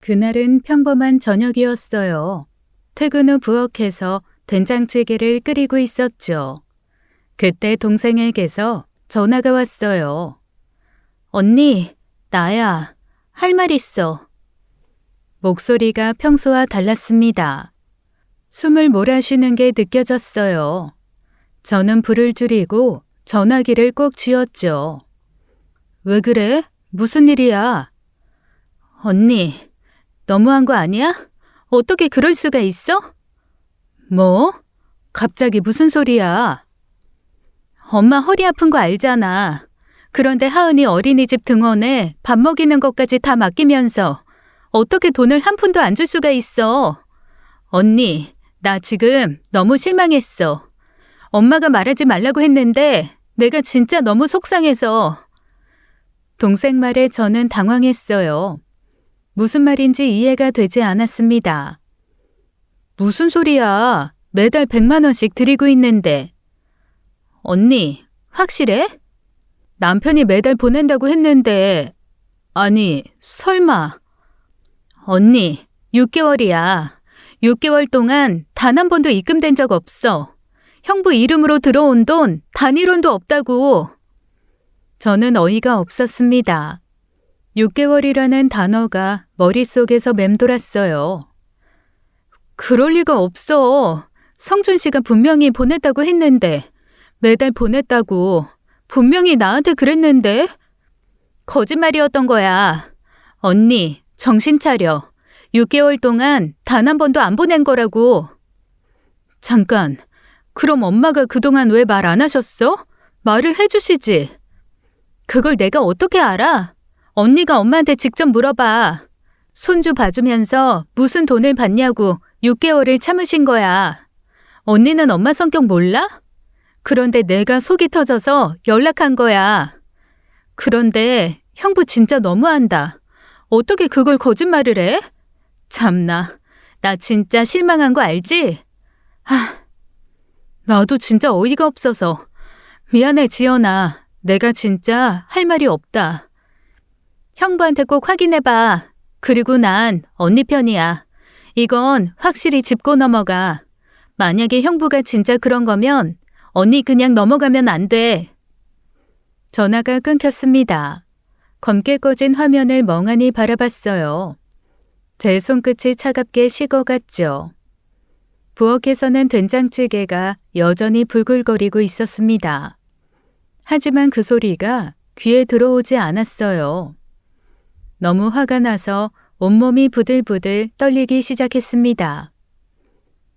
그날은 평범한 저녁이었어요. 퇴근 후 부엌에서 된장찌개를 끓이고 있었죠. 그때 동생에게서 전화가 왔어요. 언니, 나야. 할 말 있어. 목소리가 평소와 달랐습니다. 숨을 몰아쉬는 게 느껴졌어요. 저는 불을 줄이고 전화기를 꼭 쥐었죠. 왜 그래? 무슨 일이야? 언니, 너무한 거 아니야? 어떻게 그럴 수가 있어? 뭐? 갑자기 무슨 소리야? 엄마 허리 아픈 거 알잖아. 그런데 하은이 어린이집 등원에 밥 먹이는 것까지 다 맡기면서 어떻게 돈을 한 푼도 안 줄 수가 있어? 언니, 나 지금 너무 실망했어. 엄마가 말하지 말라고 했는데 내가 진짜 너무 속상해서. 동생 말에 저는 당황했어요. 무슨 말인지 이해가 되지 않았습니다. 무슨 소리야? 매달 100만 원씩 드리고 있는데. 언니, 확실해? 남편이 매달 보낸다고 했는데. 아니, 설마. 언니, 6개월이야. 6개월 동안 단 한 번도 입금된 적 없어. 형부 이름으로 들어온 돈 단일원도 없다고. 저는 어이가 없었습니다. 6개월이라는 단어가 머릿속에서 맴돌았어요. 그럴 리가 없어. 성준 씨가 분명히 보냈다고 했는데. 매달 보냈다고. 분명히 나한테 그랬는데. 거짓말이었던 거야. 언니, 정신 차려. 6개월 동안 단 한 번도 안 보낸 거라고. 잠깐, 그럼 엄마가 그동안 왜 말 안 하셨어? 말을 해주시지. 그걸 내가 어떻게 알아? 언니가 엄마한테 직접 물어봐. 손주 봐주면서 무슨 돈을 받냐고 6개월을 참으신 거야. 언니는 엄마 성격 몰라? 그런데 내가 속이 터져서 연락한 거야. 그런데 형부 진짜 너무한다. 어떻게 그걸 거짓말을 해? 참나, 나 진짜 실망한 거 알지? 나도 진짜 어이가 없어서. 미안해, 지연아. 내가 진짜 할 말이 없다. 형부한테 꼭 확인해봐. 그리고 난 언니 편이야. 이건 확실히 짚고 넘어가. 만약에 형부가 진짜 그런 거면 언니 그냥 넘어가면 안 돼. 전화가 끊겼습니다. 검게 꺼진 화면을 멍하니 바라봤어요. 제 손끝이 차갑게 식어갔죠. 부엌에서는 된장찌개가 여전히 불글거리고 있었습니다. 하지만 그 소리가 귀에 들어오지 않았어요. 너무 화가 나서 온몸이 부들부들 떨리기 시작했습니다.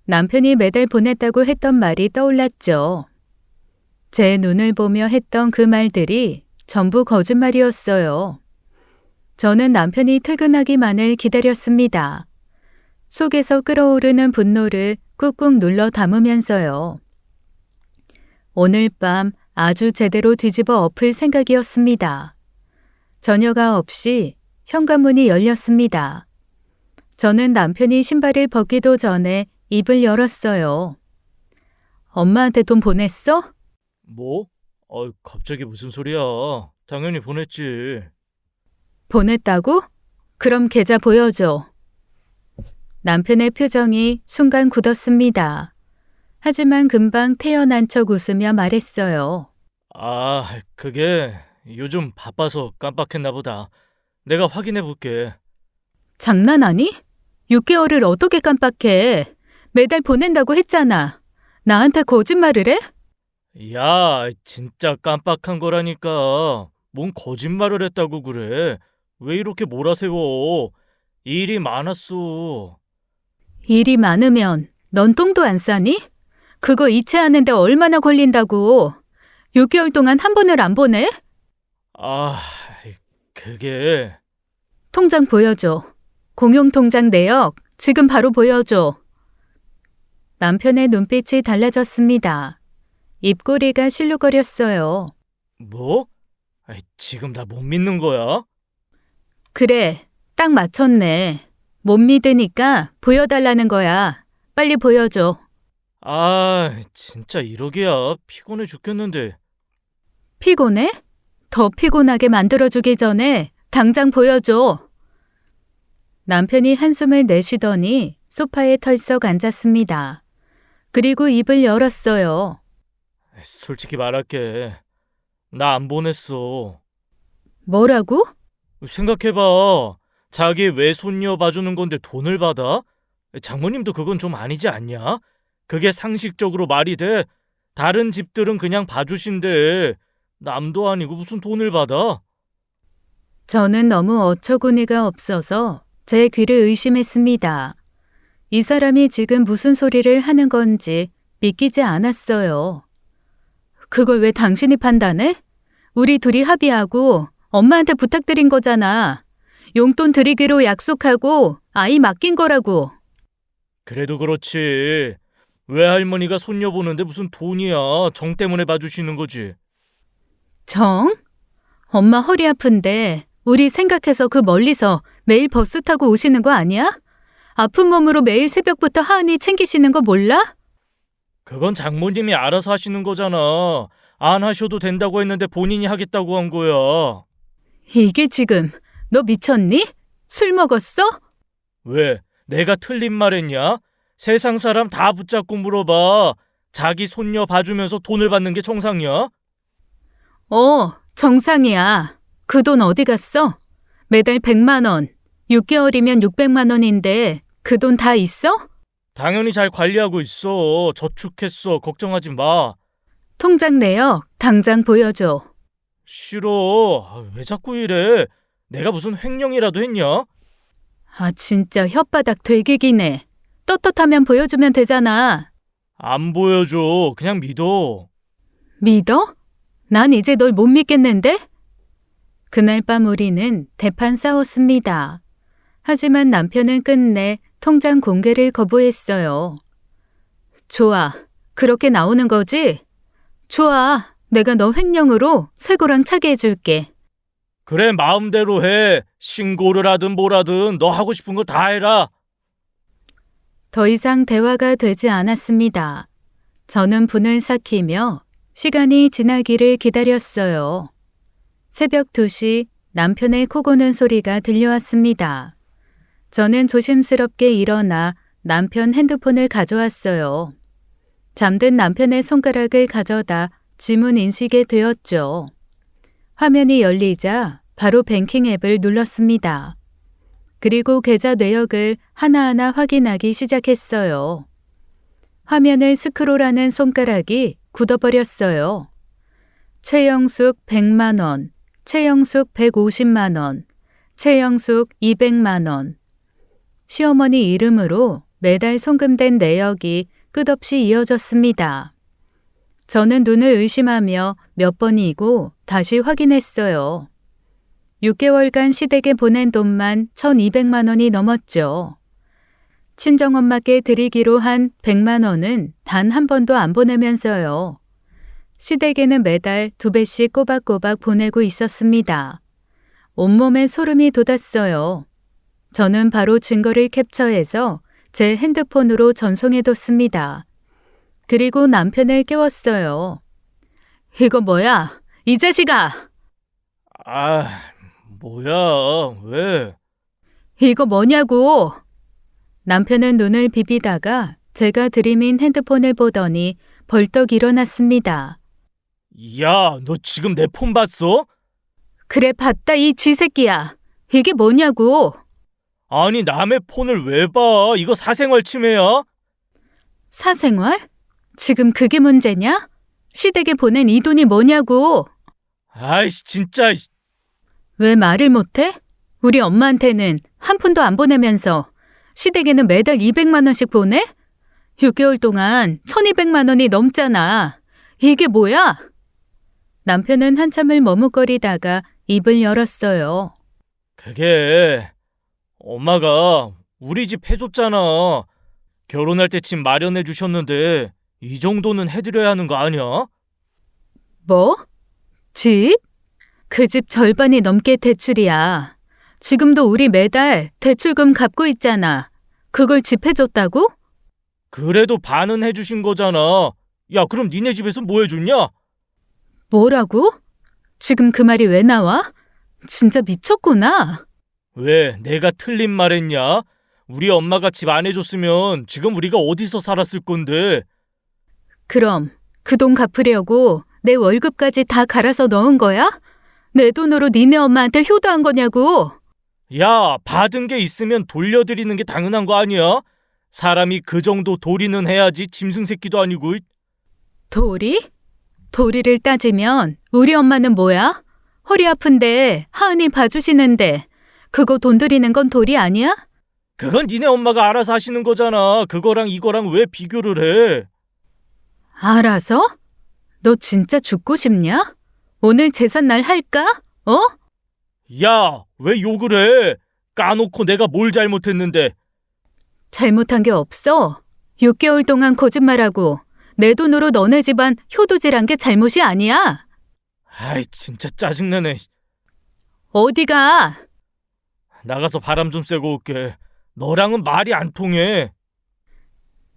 남편이 매달 보냈다고 했던 말이 떠올랐죠. 제 눈을 보며 했던 그 말들이 전부 거짓말이었어요. 저는 남편이 퇴근하기만을 기다렸습니다. 속에서 끓어오르는 분노를 꾹꾹 눌러 담으면서요. 오늘 밤 아주 제대로 뒤집어 엎을 생각이었습니다. 저녁아 없이 현관문이 열렸습니다. 저는 남편이 신발을 벗기도 전에 입을 열었어요. 엄마한테 돈 보냈어? 뭐? 갑자기 무슨 소리야? 당연히 보냈지. 보냈다고? 그럼 계좌 보여줘. 남편의 표정이 순간 굳었습니다. 하지만 금방 태연한 척 웃으며 말했어요. 그게 요즘 바빠서 깜빡했나 보다. 내가 확인해 볼게. 장난하니? 6개월을 어떻게 깜빡해? 매달 보낸다고 했잖아. 나한테 거짓말을 해? 야, 진짜 깜빡한 거라니까. 뭔 거짓말을 했다고 그래. 왜 이렇게 몰아세워? 일이 많았어. 일이 많으면 넌 똥도 안 싸니? 그거 이체하는데 얼마나 걸린다고. 6개월 동안 한 번을 안 보내? 그게... 통장 보여줘. 공용통장 내역 지금 바로 보여줘. 남편의 눈빛이 달라졌습니다. 입꼬리가 실룩거렸어요. 뭐? 지금 나 못 믿는 거야? 그래, 딱 맞췄네. 못 믿으니까 보여달라는 거야. 빨리 보여줘. 진짜 이러기야. 피곤해 죽겠는데. 피곤해? 더 피곤하게 만들어주기 전에 당장 보여줘. 남편이 한숨을 내쉬더니 소파에 털썩 앉았습니다. 그리고 입을 열었어요. 솔직히 말할게. 나 안 보냈어. 뭐라고? 생각해봐. 자기 외손녀 봐주는 건데 돈을 받아? 장모님도 그건 좀 아니지 않냐? 그게 상식적으로 말이 돼? 다른 집들은 그냥 봐주신대. 남도 아니고 무슨 돈을 받아? 저는 너무 어처구니가 없어서 제 귀를 의심했습니다. 이 사람이 지금 무슨 소리를 하는 건지 믿기지 않았어요. 그걸 왜 당신이 판단해? 우리 둘이 합의하고 엄마한테 부탁드린 거잖아. 용돈 드리기로 약속하고 아이 맡긴 거라고. 그래도 그렇지. 외할머니가 손녀 보는데 무슨 돈이야. 정 때문에 봐주시는 거지. 정? 엄마 허리 아픈데 우리 생각해서 그 멀리서 매일 버스 타고 오시는 거 아니야? 아픈 몸으로 매일 새벽부터 하은이 챙기시는 거 몰라? 그건 장모님이 알아서 하시는 거잖아. 안 하셔도 된다고 했는데 본인이 하겠다고 한 거야. 이게 지금 너 미쳤니? 술 먹었어? 왜? 내가 틀린 말 했냐? 세상 사람 다 붙잡고 물어봐. 자기 손녀 봐주면서 돈을 받는 게 정상이야? 정상이야. 그 돈 어디 갔어? 매달 100만 원. 6개월이면 600만 원인데 그 돈 다 있어? 당연히 잘 관리하고 있어. 저축했어. 걱정하지 마. 통장 내역 당장 보여줘. 싫어. 왜 자꾸 이래? 내가 무슨 횡령이라도 했냐? 아, 진짜 혓바닥 되기기네. 떳떳하면 보여주면 되잖아. 안 보여줘. 그냥 믿어. 믿어? 난 이제 널 못 믿겠는데? 그날 밤 우리는 대판 싸웠습니다. 하지만 남편은 끝내 통장 공개를 거부했어요. 좋아. 그렇게 나오는 거지? 좋아. 내가 너 횡령으로 쇠고랑 차게 해줄게. 그래, 마음대로 해. 신고를 하든 뭐라든 너 하고 싶은 거 다 해라. 더 이상 대화가 되지 않았습니다. 저는 분을 삭히며 시간이 지나기를 기다렸어요. 새벽 2시 남편의 코 고는 소리가 들려왔습니다. 저는 조심스럽게 일어나 남편 핸드폰을 가져왔어요. 잠든 남편의 손가락을 가져다 지문 인식에 되었죠. 화면이 열리자 바로 뱅킹 앱을 눌렀습니다. 그리고 계좌 내역을 하나하나 확인하기 시작했어요. 화면을 스크롤하는 손가락이 굳어버렸어요. 최영숙 100만 원, 최영숙 150만 원, 최영숙 200만 원. 시어머니 이름으로 매달 송금된 내역이 끝없이 이어졌습니다. 저는 눈을 의심하며 몇 번이고 다시 확인했어요. 6개월간 시댁에 보낸 돈만 1,200만 원이 넘었죠. 친정엄마께 드리기로 한 100만 원은 단 한 번도 안 보내면서요. 시댁에는 매달 2배씩 꼬박꼬박 보내고 있었습니다. 온몸에 소름이 돋았어요. 저는 바로 증거를 캡처해서 제 핸드폰으로 전송해뒀습니다. 그리고 남편을 깨웠어요. 이거 뭐야? 이 자식아! 아, 뭐야? 왜? 이거 뭐냐고! 남편은 눈을 비비다가 제가 들이민 핸드폰을 보더니 벌떡 일어났습니다. 야, 너 지금 내 폰 봤어? 그래 봤다 이 쥐새끼야. 이게 뭐냐고. 아니, 남의 폰을 왜 봐? 이거 사생활 침해야? 사생활? 지금 그게 문제냐? 시댁에 보낸 이 돈이 뭐냐고. 아이씨, 진짜. 왜 말을 못해? 우리 엄마한테는 한 푼도 안 보내면서 시댁에는 매달 200만 원씩 보내? 6개월 동안 1,200만 원이 넘잖아. 이게 뭐야? 남편은 한참을 머뭇거리다가 입을 열었어요. 그게 엄마가 우리 집 해줬잖아. 결혼할 때 집 마련해 주셨는데 이 정도는 해드려야 하는 거 아니야? 뭐? 집? 그 집 절반이 넘게 대출이야. 지금도 우리 매달 대출금 갚고 있잖아. 그걸 집 해줬다고? 그래도 반은 해주신 거잖아. 야, 그럼 니네 집에서 뭐 해줬냐? 뭐라고? 지금 그 말이 왜 나와? 진짜 미쳤구나. 왜 내가 틀린 말했냐? 우리 엄마가 집 안 해줬으면 지금 우리가 어디서 살았을 건데. 그럼 그 돈 갚으려고 내 월급까지 다 갈아서 넣은 거야? 내 돈으로 니네 엄마한테 효도한 거냐고. 야, 받은 게 있으면 돌려드리는 게 당연한 거 아니야? 사람이 그 정도 도리는 해야지 짐승 새끼도 아니고. 도리? 도리를 따지면 우리 엄마는 뭐야? 허리 아픈데 하은이 봐주시는데 그거 돈 들이는 건 도리 아니야? 그건 니네 엄마가 알아서 하시는 거잖아. 그거랑 이거랑 왜 비교를 해? 알아서? 너 진짜 죽고 싶냐? 오늘 제삿날 할까? 어? 야, 왜 욕을 해? 까놓고 내가 뭘 잘못했는데. 잘못한 게 없어. 6개월 동안 거짓말하고 내 돈으로 너네 집안 효도질한 게 잘못이 아니야. 아이, 진짜 짜증나네. 어디가? 나가서 바람 좀 쐬고 올게. 너랑은 말이 안 통해.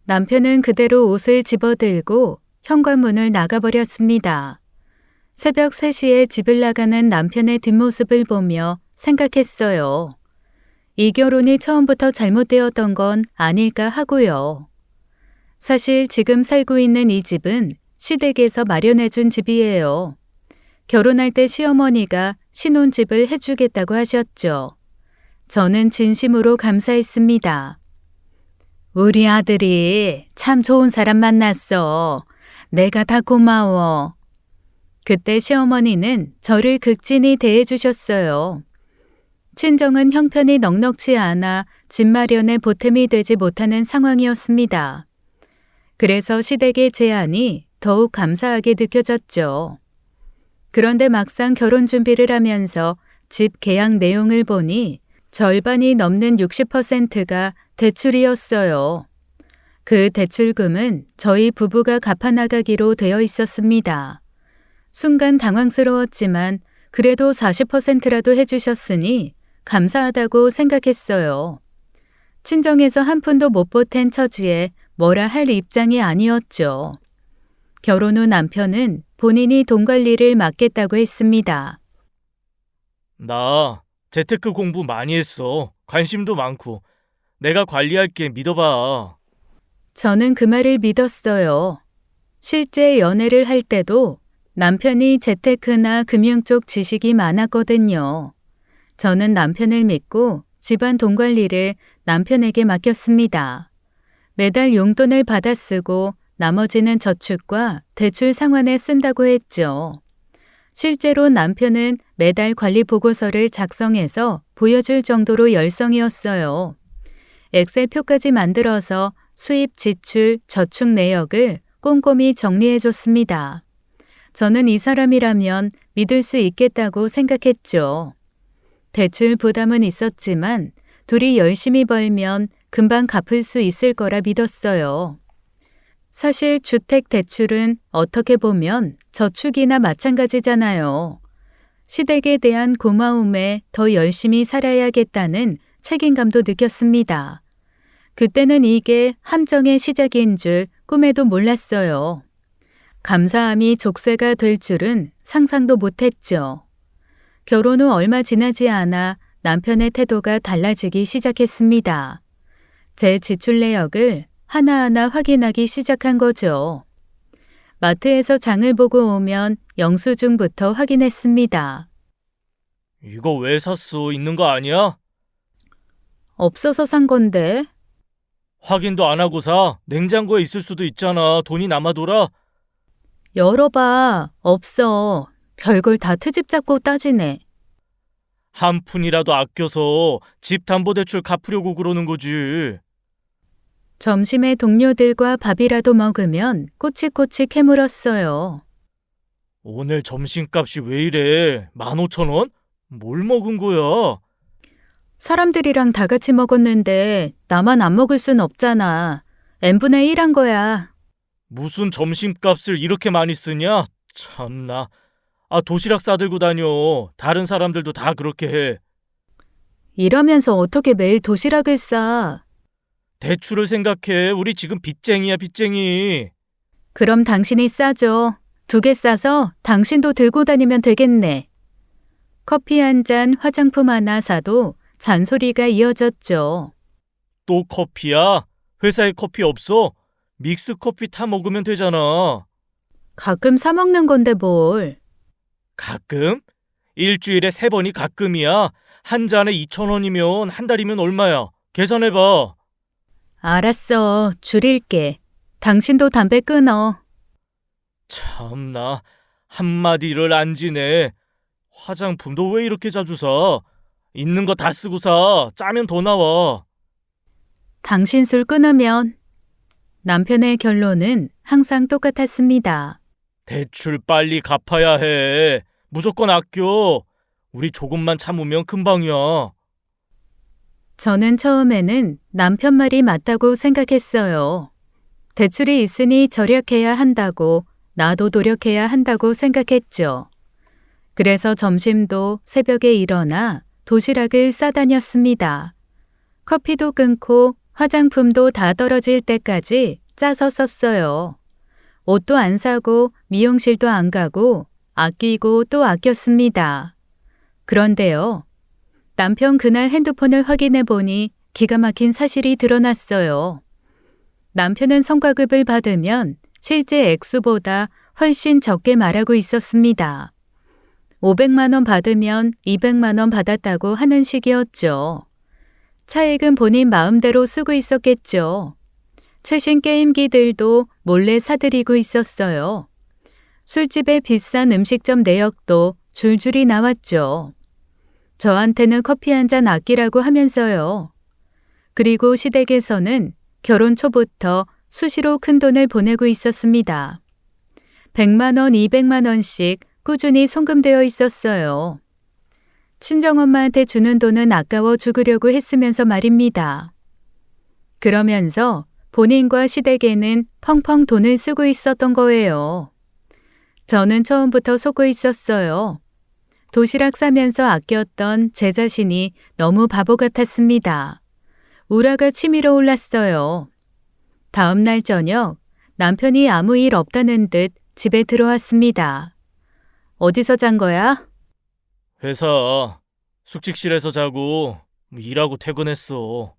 남편은 그대로 옷을 집어들고 현관문을 나가버렸습니다. 새벽 3시에 집을 나가는 남편의 뒷모습을 보며 생각했어요. 이 결혼이 처음부터 잘못되었던 건 아닐까 하고요. 사실 지금 살고 있는 이 집은 시댁에서 마련해준 집이에요. 결혼할 때 시어머니가 신혼집을 해주겠다고 하셨죠. 저는 진심으로 감사했습니다. 우리 아들이 참 좋은 사람 만났어. 내가 다 고마워. 그때 시어머니는 저를 극진히 대해주셨어요. 친정은 형편이 넉넉지 않아 집 마련에 보탬이 되지 못하는 상황이었습니다. 그래서 시댁의 제안이 더욱 감사하게 느껴졌죠. 그런데 막상 결혼 준비를 하면서 집 계약 내용을 보니 절반이 넘는 60%가 대출이었어요. 그 대출금은 저희 부부가 갚아나가기로 되어 있었습니다. 순간 당황스러웠지만 그래도 40%라도 해주셨으니 감사하다고 생각했어요. 친정에서 한 푼도 못 보탠 처지에 뭐라 할 입장이 아니었죠. 결혼 후 남편은 본인이 돈 관리를 맡겠다고 했습니다. 나 재테크 공부 많이 했어. 관심도 많고. 내가 관리할게. 믿어봐. 저는 그 말을 믿었어요. 실제 연애를 할 때도 남편이 재테크나 금융 쪽 지식이 많았거든요. 저는 남편을 믿고 집안 돈 관리를 남편에게 맡겼습니다. 매달 용돈을 받아 쓰고 나머지는 저축과 대출 상환에 쓴다고 했죠. 실제로 남편은 매달 관리 보고서를 작성해서 보여줄 정도로 열성이었어요. 엑셀표까지 만들어서 수입, 지출, 저축 내역을 꼼꼼히 정리해줬습니다. 저는 이 사람이라면 믿을 수 있겠다고 생각했죠. 대출 부담은 있었지만 둘이 열심히 벌면 금방 갚을 수 있을 거라 믿었어요. 사실 주택 대출은 어떻게 보면 저축이나 마찬가지잖아요. 시댁에 대한 고마움에 더 열심히 살아야겠다는 책임감도 느꼈습니다. 그때는 이게 함정의 시작인 줄 꿈에도 몰랐어요. 감사함이 족쇄가 될 줄은 상상도 못했죠. 결혼 후 얼마 지나지 않아 남편의 태도가 달라지기 시작했습니다. 제 지출 내역을 하나하나 확인하기 시작한 거죠. 마트에서 장을 보고 오면 영수증부터 확인했습니다. 이거 왜 샀어? 있는 거 아니야? 없어서 산 건데. 확인도 안 하고 사. 냉장고에 있을 수도 있잖아. 돈이 남아돌아. 열어봐. 없어. 별걸 다 트집 잡고 따지네. 한 푼이라도 아껴서 집 담보대출 갚으려고 그러는 거지. 점심에 동료들과 밥이라도 먹으면 꼬치꼬치 캐물었어요. 오늘 점심값이 왜 이래? 15,000원? 뭘 먹은 거야? 사람들이랑 다 같이 먹었는데 나만 안 먹을 순 없잖아. n분의 1 한 거야. 무슨 점심값을 이렇게 많이 쓰냐? 참나. 도시락 싸들고 다녀. 다른 사람들도 다 그렇게 해. 일하면서 어떻게 매일 도시락을 싸? 대출을 생각해. 우리 지금 빚쟁이야, 빚쟁이. 그럼 당신이 싸줘. 2개 싸서 당신도 들고 다니면 되겠네. 커피 한 잔, 화장품 하나 사도 잔소리가 이어졌죠. 또 커피야? 회사에 커피 없어? 믹스 커피 타 먹으면 되잖아. 가끔 사 먹는 건데 뭘. 가끔? 일주일에 3번이 가끔이야. 한 잔에 2,000원이면 한 달이면 얼마야? 계산해봐. 알았어, 줄일게. 당신도 담배 끊어. 참나, 한마디를 안 지네. 화장품도 왜 이렇게 자주 사? 있는 거 다 쓰고 사. 짜면 더 나와. 당신 술 끊으면. 남편의 결론은 항상 똑같았습니다. 대출 빨리 갚아야 해. 무조건 아껴. 우리 조금만 참으면 금방이야. 저는 처음에는 남편 말이 맞다고 생각했어요. 대출이 있으니 절약해야 한다고, 나도 노력해야 한다고 생각했죠. 그래서 점심도 새벽에 일어나 도시락을 싸다녔습니다. 커피도 끊고 화장품도 다 떨어질 때까지 짜서 썼어요. 옷도 안 사고 미용실도 안 가고 아끼고 또 아꼈습니다. 그런데요. 남편 그날 핸드폰을 확인해 보니 기가 막힌 사실이 드러났어요. 남편은 성과급을 받으면 실제 액수보다 훨씬 적게 말하고 있었습니다. 500만 원 받으면 200만 원 받았다고 하는 식이었죠. 차액은 본인 마음대로 쓰고 있었겠죠. 최신 게임기들도 몰래 사들이고 있었어요. 술집의 비싼 음식점 내역도 줄줄이 나왔죠. 저한테는 커피 한 잔 아끼라고 하면서요. 그리고 시댁에서는 결혼 초부터 수시로 큰 돈을 보내고 있었습니다. 100만 원, 200만 원씩 꾸준히 송금되어 있었어요. 친정엄마한테 주는 돈은 아까워 죽으려고 했으면서 말입니다. 그러면서 본인과 시댁에는 펑펑 돈을 쓰고 있었던 거예요. 저는 처음부터 속고 있었어요. 도시락 싸면서 아꼈던 제 자신이 너무 바보 같았습니다. 우라가 치밀어 올랐어요. 다음 날 저녁 남편이 아무 일 없다는 듯 집에 들어왔습니다. 어디서 잔 거야? 회사 숙직실에서 자고 일하고 퇴근했어.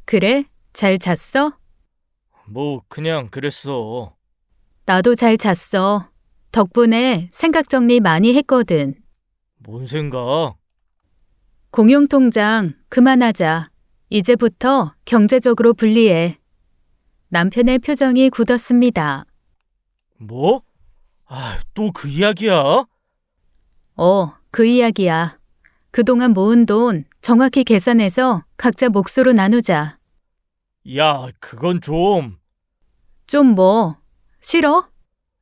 그래? 잘 잤어? 뭐 그냥 그랬어. 나도 잘 잤어. 덕분에 생각 정리 많이 했거든. 뭔 생각? 공용통장 그만하자. 이제부터 경제적으로 불리해. 남편의 표정이 굳었습니다. 뭐? 또 그 이야기야? 그 이야기야. 그동안 모은 돈 정확히 계산해서 각자 몫으로 나누자. 야, 그건 좀. 좀 뭐? 싫어?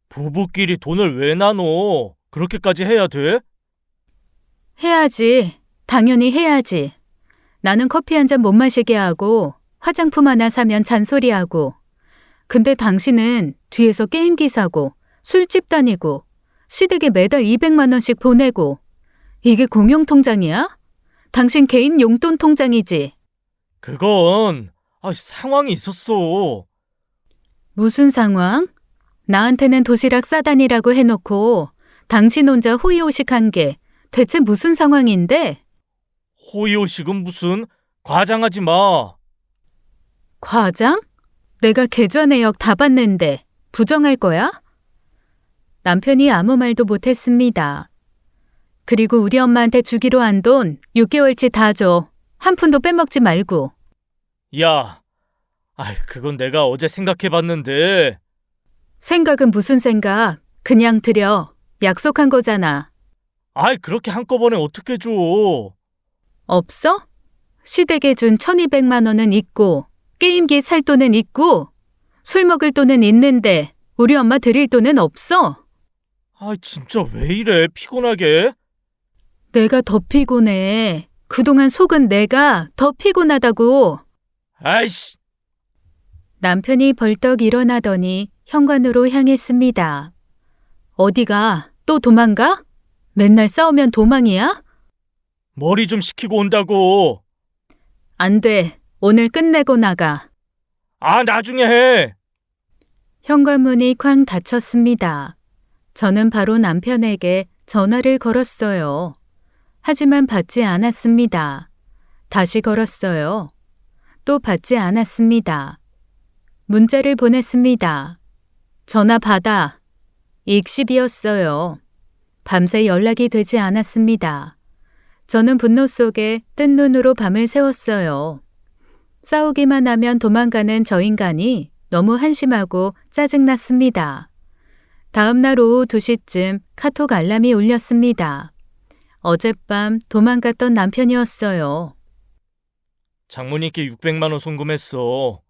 부부끼리 돈을 왜 나눠? 그렇게까지 해야 돼? 해야지. 당연히 해야지. 나는 커피 한 잔 못 마시게 하고 화장품 하나 사면 잔소리하고. 근데 당신은 뒤에서 게임기 사고 술집 다니고 시댁에 매달 200만 원씩 보내고. 이게 공용통장이야? 당신 개인 용돈 통장이지? 그건 상황이 있었어. 무슨 상황? 나한테는 도시락 싸다니라고 해놓고 당신 혼자 호의호식한 게 대체 무슨 상황인데? 호의호식은 무슨? 과장하지 마. 과장? 내가 계좌 내역 다 봤는데 부정할 거야? 남편이 아무 말도 못했습니다. 그리고 우리 엄마한테 주기로 한 돈 6개월치 다 줘. 한 푼도 빼먹지 말고. 야, 그건 내가 어제 생각해봤는데. 생각은 무슨 생각? 그냥 드려. 약속한 거잖아. 그렇게 한꺼번에 어떻게 줘? 없어? 시댁에 준 1200만 원은 있고 게임기 살 돈은 있고 술 먹을 돈은 있는데 우리 엄마 드릴 돈은 없어. 진짜 왜 이래? 피곤하게? 내가 더 피곤해. 그동안 속은 내가 더 피곤하다고. 아이씨! 남편이 벌떡 일어나더니 현관으로 향했습니다. 어디가? 또 도망가? 맨날 싸우면 도망이야? 머리 좀 식히고 온다고. 안 돼. 오늘 끝내고 나가. 나중에 해. 현관문이 쾅 닫혔습니다. 저는 바로 남편에게 전화를 걸었어요. 하지만 받지 않았습니다. 다시 걸었어요. 또 받지 않았습니다. 문자를 보냈습니다. 전화 받아. 익십이었어요. 밤새 연락이 되지 않았습니다. 저는 분노 속에 뜬 눈으로 밤을 새웠어요. 싸우기만 하면 도망가는 저 인간이 너무 한심하고 짜증났습니다. 다음 날 오후 2시쯤 카톡 알람이 울렸습니다. 어젯밤 도망갔던 남편이었어요. 장모님께 600만 원 송금했어.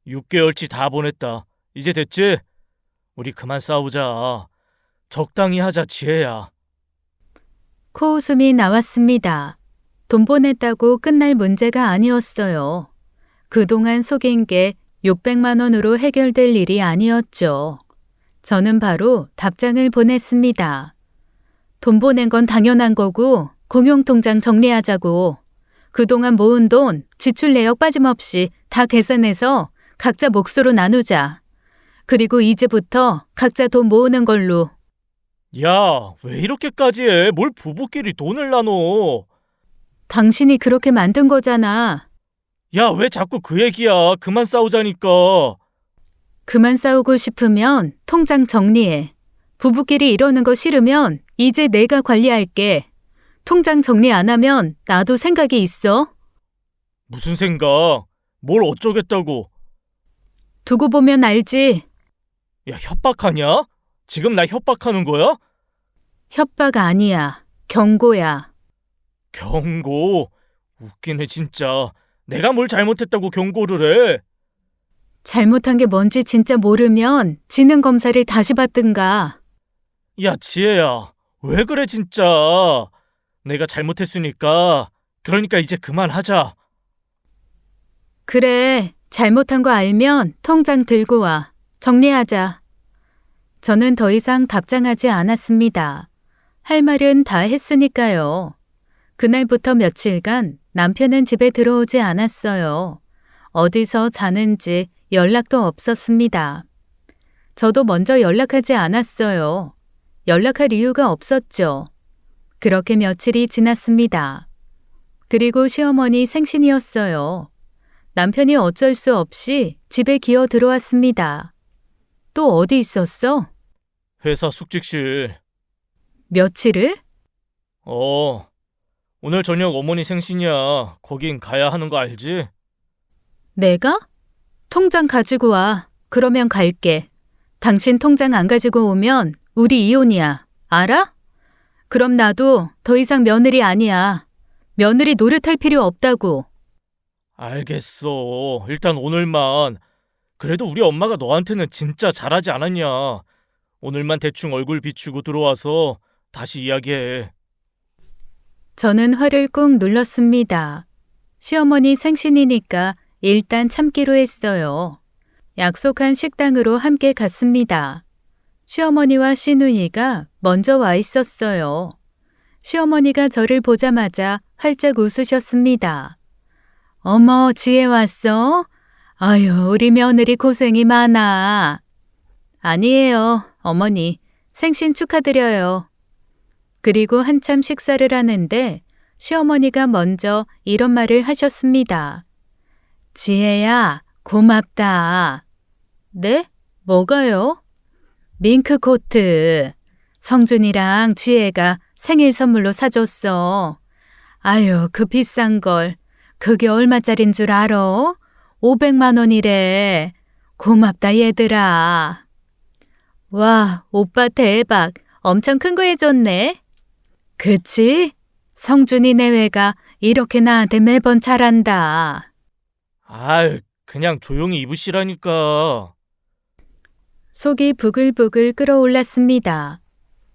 6개월치 다 보냈다. 이제 됐지? 우리 그만 싸우자. 적당히 하자, 지혜야. 코웃음이 나왔습니다. 돈 보냈다고 끝날 문제가 아니었어요. 그동안 속인 게 600만 원으로 해결될 일이 아니었죠. 저는 바로 답장을 보냈습니다. 돈 보낸 건 당연한 거고 공용통장 정리하자고. 그동안 모은 돈, 지출 내역 빠짐없이 다 계산해서 각자 몫으로 나누자. 그리고 이제부터 각자 돈 모으는 걸로. 야, 왜 이렇게까지 해? 뭘 부부끼리 돈을 나눠? 당신이 그렇게 만든 거잖아. 야, 왜 자꾸 그 얘기야? 그만 싸우자니까. 그만 싸우고 싶으면 통장 정리해. 부부끼리 이러는 거 싫으면 이제 내가 관리할게. 통장 정리 안 하면 나도 생각이 있어. 무슨 생각? 뭘 어쩌겠다고? 두고 보면 알지. 야, 협박하냐? 지금 나 협박하는 거야? 협박 아니야. 경고야. 경고? 웃기네 진짜. 내가 뭘 잘못했다고 경고를 해? 잘못한 게 뭔지 진짜 모르면 지능 검사를 다시 받든가. 야, 지혜야. 왜 그래 진짜. 내가 잘못했으니까. 그러니까 이제 그만하자. 그래, 잘못한 거 알면 통장 들고 와. 정리하자. 저는 더 이상 답장하지 않았습니다. 할 말은 다 했으니까요. 그날부터 며칠간 남편은 집에 들어오지 않았어요. 어디서 자는지 연락도 없었습니다. 저도 먼저 연락하지 않았어요. 연락할 이유가 없었죠. 그렇게 며칠이 지났습니다. 그리고 시어머니 생신이었어요. 남편이 어쩔 수 없이 집에 기어 들어왔습니다. 또 어디 있었어? 회사 숙직실. 며칠을? 오늘 저녁 어머니 생신이야. 거긴 가야 하는 거 알지? 내가? 통장 가지고 와. 그러면 갈게. 당신 통장 안 가지고 오면 우리 이혼이야. 알아? 그럼 나도 더 이상 며느리 아니야. 며느리 노릇할 필요 없다고. 알겠어. 일단 오늘만. 그래도 우리 엄마가 너한테는 진짜 잘하지 않았냐. 오늘만 대충 얼굴 비추고 들어와서 다시 이야기해. 저는 화를 꾹 눌렀습니다. 시어머니 생신이니까 일단 참기로 했어요. 약속한 식당으로 함께 갔습니다. 시어머니와 시누이가 먼저 와 있었어요. 시어머니가 저를 보자마자 활짝 웃으셨습니다. 어머, 지혜 왔어? 아유, 우리 며느리 고생이 많아. 아니에요, 어머니. 생신 축하드려요. 그리고 한참 식사를 하는데 시어머니가 먼저 이런 말을 하셨습니다. 지혜야, 고맙다. 네? 뭐가요? 밍크코트. 성준이랑 지혜가 생일 선물로 사줬어. 아유, 그 비싼 걸. 그게 얼마짜린 줄 알아? 500만 원이래. 고맙다, 얘들아. 와, 오빠 대박. 엄청 큰 거 해줬네. 그치? 성준이 내외가 이렇게 나한테 매번 잘한다. 아유, 그냥 조용히 입으시라니까. 속이 부글부글 끓어올랐습니다.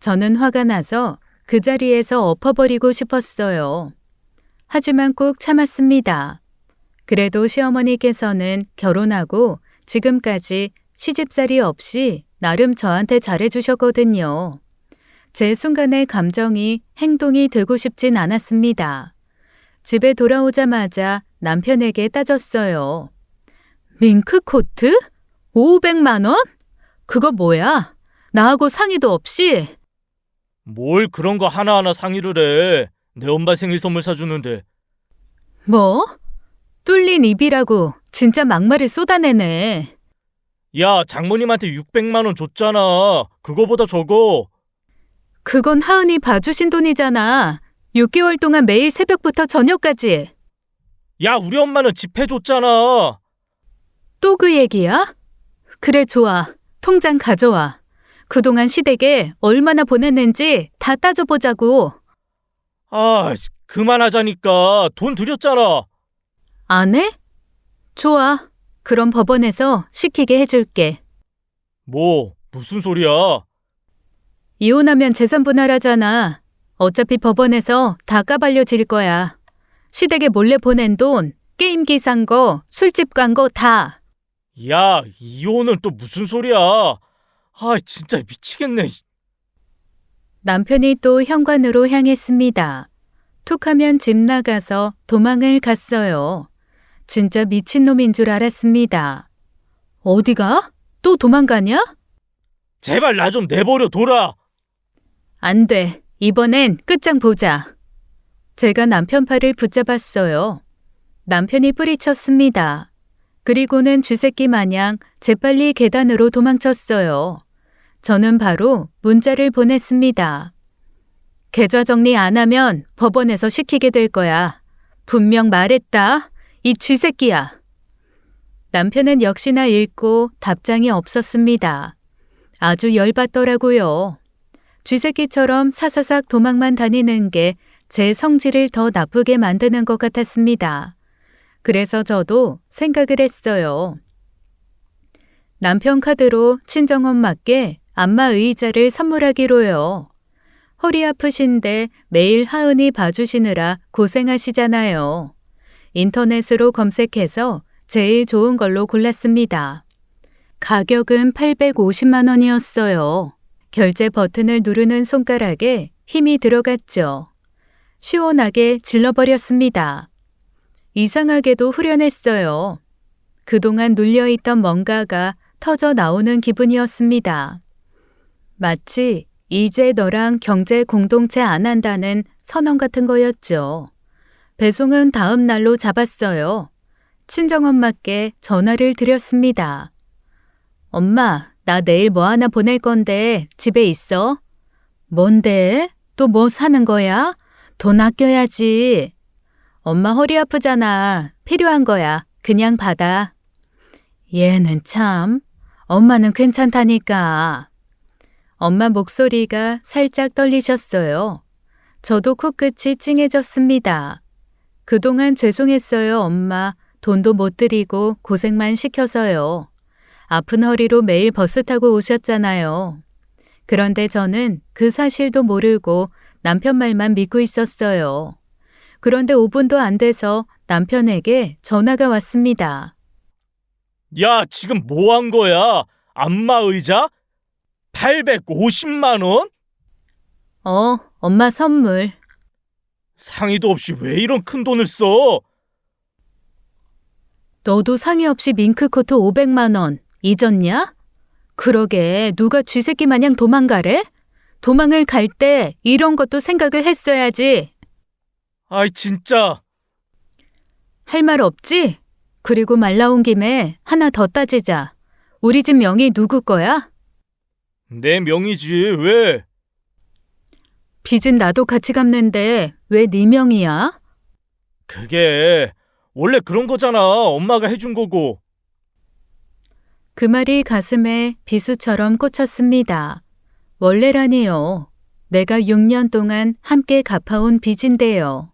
저는 화가 나서 그 자리에서 엎어버리고 싶었어요. 하지만 꾹 참았습니다. 그래도 시어머니께서는 결혼하고 지금까지 시집살이 없이 나름 저한테 잘해주셨거든요. 제 순간의 감정이 행동이 되고 싶진 않았습니다. 집에 돌아오자마자 남편에게 따졌어요. 밍크코트? 500만 원? 그거 뭐야? 나하고 상의도 없이? 뭘 그런 거 하나하나 상의를 해. 내 엄마 생일 선물 사주는데. 뭐? 뚫린 입이라고 진짜 막말을 쏟아내네. 야, 장모님한테 600만 원 줬잖아. 그거보다 적어. 그건 하은이 봐주신 돈이잖아. 6개월 동안 매일 새벽부터 저녁까지. 야, 우리 엄마는 집 해줬잖아. 또 그 얘기야? 그래, 좋아. 통장 가져와. 그동안 시댁에 얼마나 보냈는지 다 따져보자고. 아, 그만하자니까. 돈 드렸잖아. 안 해? 좋아. 그럼 법원에서 시키게 해줄게. 뭐, 무슨 소리야? 이혼하면 재산 분할하잖아. 어차피 법원에서 다 까발려질 거야. 시댁에 몰래 보낸 돈, 게임기 산 거, 술집 간 거 다. 야, 이혼은 또 무슨 소리야? 아, 진짜 미치겠네. 남편이 또 현관으로 향했습니다. 툭하면 집 나가서 도망을 갔어요. 진짜 미친놈인 줄 알았습니다. 어디가? 또 도망가냐? 제발 나 좀 내버려 둬라. 안 돼. 이번엔 끝장 보자. 제가 남편 팔을 붙잡았어요. 남편이 뿌리쳤습니다. 그리고는 쥐새끼 마냥 재빨리 계단으로 도망쳤어요. 저는 바로 문자를 보냈습니다. 계좌 정리 안 하면 법원에서 시키게 될 거야. 분명 말했다. 이 쥐새끼야. 남편은 역시나 읽고 답장이 없었습니다. 아주 열받더라고요. 쥐새끼처럼 사사삭 도망만 다니는 게 제 성질을 더 나쁘게 만드는 것 같았습니다. 그래서 저도 생각을 했어요. 남편 카드로 친정엄마께 안마 의자를 선물하기로요. 허리 아프신데 매일 하은이 봐주시느라 고생하시잖아요. 인터넷으로 검색해서 제일 좋은 걸로 골랐습니다. 가격은 850만 원이었어요. 결제 버튼을 누르는 손가락에 힘이 들어갔죠. 시원하게 질러버렸습니다. 이상하게도 후련했어요. 그동안 눌려있던 뭔가가 터져 나오는 기분이었습니다. 마치 이제 너랑 경제 공동체 안 한다는 선언 같은 거였죠. 배송은 다음 날로 잡았어요. 친정엄마께 전화를 드렸습니다. 엄마, 나 내일 뭐 하나 보낼 건데 집에 있어? 뭔데? 또 뭐 사는 거야? 돈 아껴야지. 엄마 허리 아프잖아. 필요한 거야. 그냥 받아. 얘는 참. 엄마는 괜찮다니까. 엄마 목소리가 살짝 떨리셨어요. 저도 코끝이 찡해졌습니다. 그동안 죄송했어요, 엄마. 돈도 못 드리고 고생만 시켜서요. 아픈 허리로 매일 버스 타고 오셨잖아요. 그런데 저는 그 사실도 모르고 남편 말만 믿고 있었어요. 그런데 5분도 안 돼서 남편에게 전화가 왔습니다. 야, 지금 뭐 한 거야? 안마 의자? 850만 원? 엄마 선물. 상의도 없이 왜 이런 큰 돈을 써? 너도 상의 없이 밍크코트 500만 원 잊었냐? 그러게 누가 쥐새끼 마냥 도망가래? 도망을 갈 때 이런 것도 생각을 했어야지. 아이, 진짜. 할 말 없지? 그리고 말 나온 김에 하나 더 따지자. 우리 집 명의 누구 거야? 내 명의지, 왜? 빚은 나도 같이 갚는데 왜 네 명이야? 그게 원래 그런 거잖아. 엄마가 해준 거고. 그 말이 가슴에 비수처럼 꽂혔습니다. 원래라니요. 내가 6년 동안 함께 갚아온 빚인데요.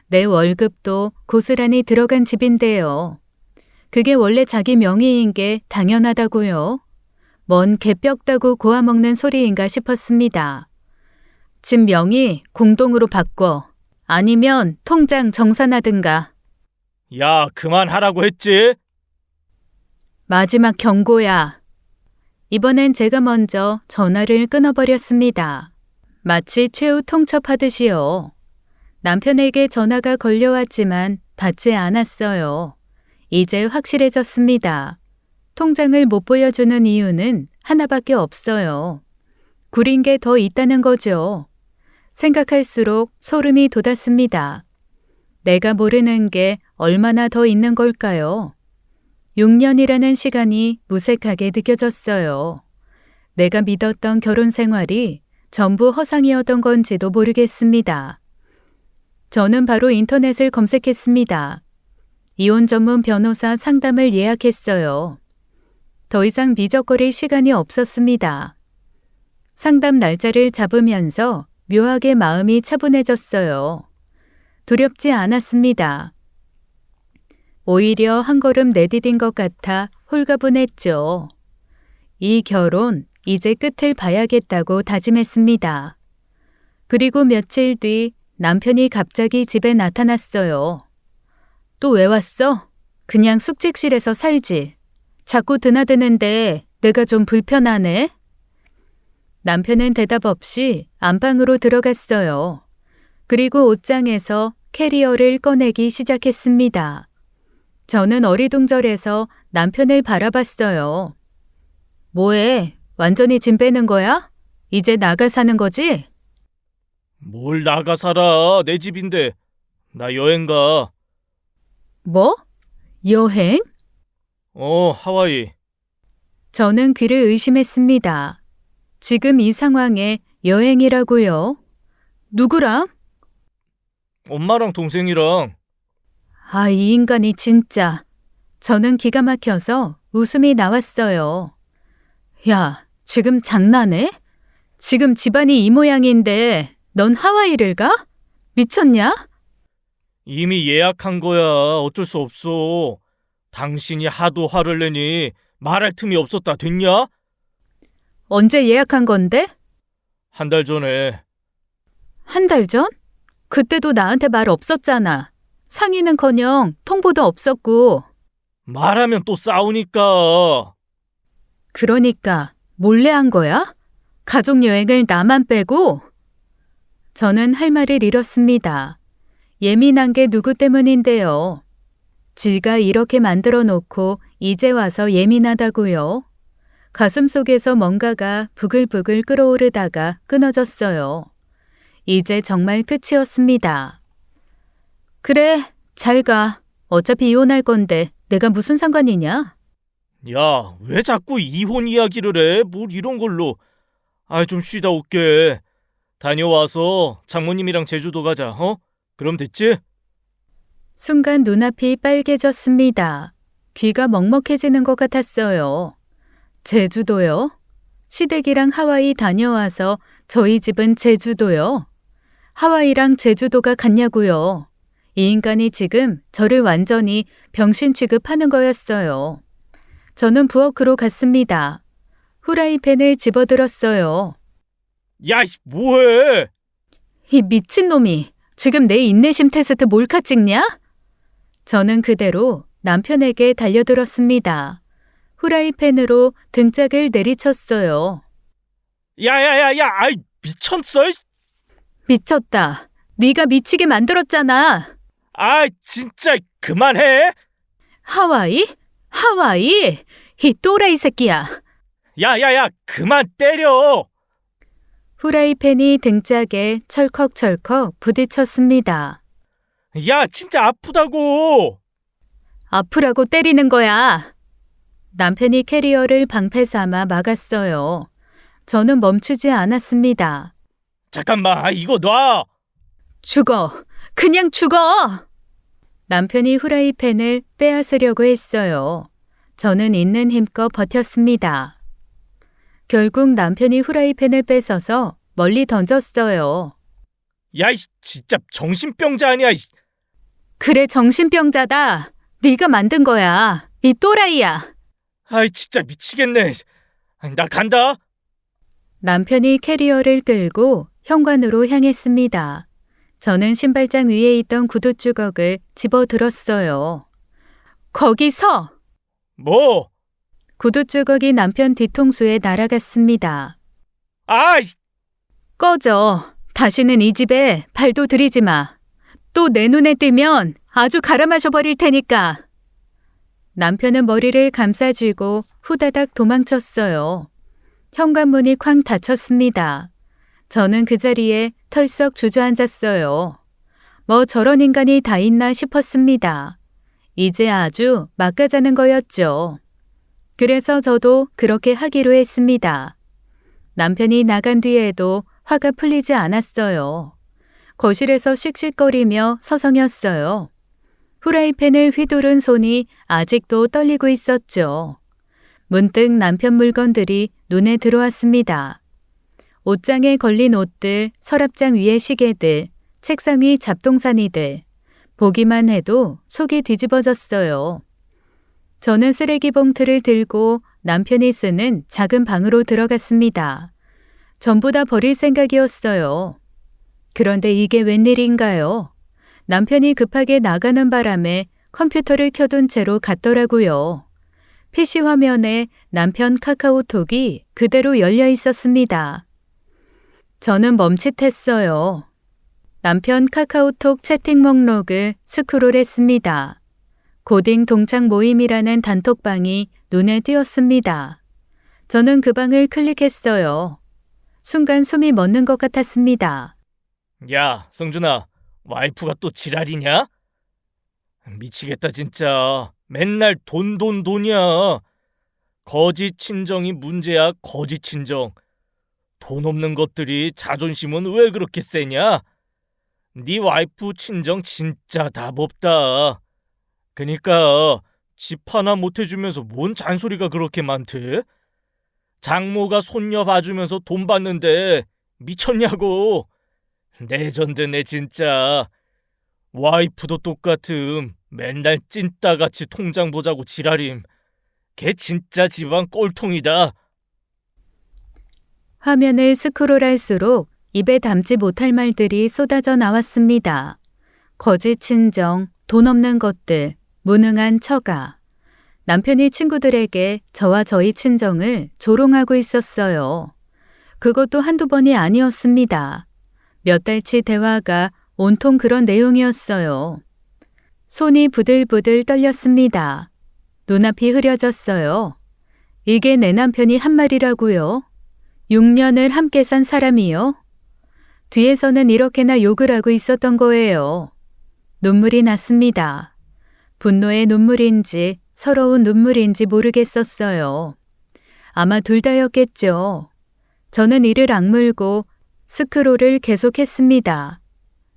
내 월급도 고스란히 들어간 집인데요. 그게 원래 자기 명의인 게 당연하다고요. 뭔 개뼈다고 고아먹는 소리인가 싶었습니다. 집 명의 공동으로 바꿔. 아니면 통장 정산하든가. 야, 그만하라고 했지? 마지막 경고야. 이번엔 제가 먼저 전화를 끊어버렸습니다. 마치 최후 통첩하듯이요. 남편에게 전화가 걸려왔지만 받지 않았어요. 이제 확실해졌습니다. 통장을 못 보여주는 이유는 하나밖에 없어요. 구린 게 더 있다는 거죠. 생각할수록 소름이 돋았습니다. 내가 모르는 게 얼마나 더 있는 걸까요? 6년이라는 시간이 무색하게 느껴졌어요. 내가 믿었던 결혼 생활이 전부 허상이었던 건지도 모르겠습니다. 저는 바로 인터넷을 검색했습니다. 이혼 전문 변호사 상담을 예약했어요. 더 이상 미적거릴 시간이 없었습니다. 상담 날짜를 잡으면서 묘하게 마음이 차분해졌어요. 두렵지 않았습니다. 오히려 한 걸음 내디딘 것 같아 홀가분했죠. 이 결혼 이제 끝을 봐야겠다고 다짐했습니다. 그리고 며칠 뒤 남편이 갑자기 집에 나타났어요. 또 왜 왔어? 그냥 숙직실에서 살지. 자꾸 드나드는데 내가 좀 불편하네. 남편은 대답 없이 안방으로 들어갔어요. 그리고 옷장에서 캐리어를 꺼내기 시작했습니다. 저는 어리둥절해서 남편을 바라봤어요. 뭐해? 완전히 짐 빼는 거야? 이제 나가 사는 거지? 뭘 나가 살아. 내 집인데. 나 여행 가. 뭐? 여행? 하와이. 저는 귀를 의심했습니다. 지금 이 상황에 여행이라고요? 누구랑? 엄마랑 동생이랑. 아, 이 인간이 진짜. 저는 기가 막혀서 웃음이 나왔어요. 야, 지금 장난해? 지금 집안이 이 모양인데 넌 하와이를 가? 미쳤냐? 이미 예약한 거야. 어쩔 수 없어. 당신이 하도 화를 내니 말할 틈이 없었다. 됐냐? 언제 예약한 건데? 한 달 전에. 한 달 전? 그때도 나한테 말 없었잖아. 상의는커녕 통보도 없었고. 말하면 또 싸우니까. 그러니까 몰래 한 거야? 가족여행을 나만 빼고? 저는 할 말을 잃었습니다. 예민한 게 누구 때문인데요. 지가 이렇게 만들어 놓고 이제 와서 예민하다고요. 가슴속에서 뭔가가 부글부글 끓어오르다가 끊어졌어요. 이제 정말 끝이었습니다. 그래, 잘 가. 어차피 이혼할 건데 내가 무슨 상관이냐? 야, 왜 자꾸 이혼 이야기를 해? 뭘 이런 걸로. 좀 쉬다 올게. 다녀와서 장모님이랑 제주도 가자. 그럼 됐지? 순간 눈앞이 빨개졌습니다. 귀가 먹먹해지는 것 같았어요. 제주도요? 시댁이랑 하와이 다녀와서 저희 집은 제주도요? 하와이랑 제주도가 같냐고요? 이 인간이 지금 저를 완전히 병신 취급하는 거였어요. 저는 부엌으로 갔습니다. 후라이팬을 집어들었어요. 야, 뭐해? 이 미친놈이 지금 내 인내심 테스트 몰카 찍냐? 저는 그대로 남편에게 달려들었습니다. 후라이팬으로 등짝을 내리쳤어요. 야야야야, 미쳤어? 미쳤다. 네가 미치게 만들었잖아. 진짜 그만해. 하와이? 하와이? 이 또라이 새끼야. 야야야, 그만 때려. 후라이팬이 등짝에 철컥철컥 부딪혔습니다. 야, 진짜 아프다고. 아프라고 때리는 거야. 남편이 캐리어를 방패 삼아 막았어요. 저는 멈추지 않았습니다. 잠깐만, 이거 놔. 죽어. 그냥 죽어. 남편이 후라이팬을 빼앗으려고 했어요. 저는 있는 힘껏 버텼습니다. 결국 남편이 후라이팬을 뺏어서 멀리 던졌어요. 야, 진짜 정신병자 아니야. 그래, 정신병자다. 네가 만든 거야. 이 또라이야. 진짜 미치겠네. 나 간다. 남편이 캐리어를 끌고 현관으로 향했습니다. 저는 신발장 위에 있던 구두 주걱을 집어들었어요. 거기 서! 뭐? 구두 주걱이 남편 뒤통수에 날아갔습니다. 아이! 꺼져. 다시는 이 집에 발도 들이지 마. 또 내 눈에 띄면 아주 갈아마셔 버릴 테니까. 남편은 머리를 감싸쥐고 후다닥 도망쳤어요. 현관문이 쾅 닫혔습니다. 저는 그 자리에 털썩 주저앉았어요. 뭐 저런 인간이 다 있나 싶었습니다. 이제 아주 막가자는 거였죠. 그래서 저도 그렇게 하기로 했습니다. 남편이 나간 뒤에도 화가 풀리지 않았어요. 거실에서 씩씩거리며 서성였어요. 후라이팬을 휘두른 손이 아직도 떨리고 있었죠. 문득 남편 물건들이 눈에 들어왔습니다. 옷장에 걸린 옷들, 서랍장 위의 시계들, 책상 위 잡동사니들. 보기만 해도 속이 뒤집어졌어요. 저는 쓰레기 봉투를 들고 남편이 쓰는 작은 방으로 들어갔습니다. 전부 다 버릴 생각이었어요. 그런데 이게 웬일인가요? 남편이 급하게 나가는 바람에 컴퓨터를 켜둔 채로 갔더라고요. PC 화면에 남편 카카오톡이 그대로 열려 있었습니다. 저는 멈칫했어요. 남편 카카오톡 채팅 목록을 스크롤했습니다. 고딩 동창 모임이라는 단톡방이 눈에 띄었습니다. 저는 그 방을 클릭했어요. 순간 숨이 멎는 것 같았습니다. 야, 성준아, 와이프가 또 지랄이냐? 미치겠다 진짜. 맨날 돈이야. 거짓 친정이 문제야, 거짓 친정. 돈 없는 것들이 자존심은 왜 그렇게 세냐? 네 와이프 친정 진짜 답 없다. 그니까 집 하나 못 해주면서 뭔 잔소리가 그렇게 많대? 장모가 손녀 봐주면서 돈 받는데 미쳤냐고. 내전드네 진짜. 와이프도 똑같음. 맨날 찐따같이 통장 보자고 지랄임. 걔 진짜 집안 꼴통이다. 화면을 스크롤할수록 입에 담지 못할 말들이 쏟아져 나왔습니다. 거짓 친정, 돈 없는 것들, 무능한 처가. 남편이 친구들에게 저와 저희 친정을 조롱하고 있었어요. 그것도 한두 번이 아니었습니다. 몇 달치 대화가 온통 그런 내용이었어요. 손이 부들부들 떨렸습니다. 눈앞이 흐려졌어요. 이게 내 남편이 한 말이라고요? 6년을 함께 산 사람이요? 뒤에서는 이렇게나 욕을 하고 있었던 거예요. 눈물이 났습니다. 분노의 눈물인지 서러운 눈물인지 모르겠었어요. 아마 둘 다였겠죠. 저는 이를 악물고 스크롤을 계속했습니다.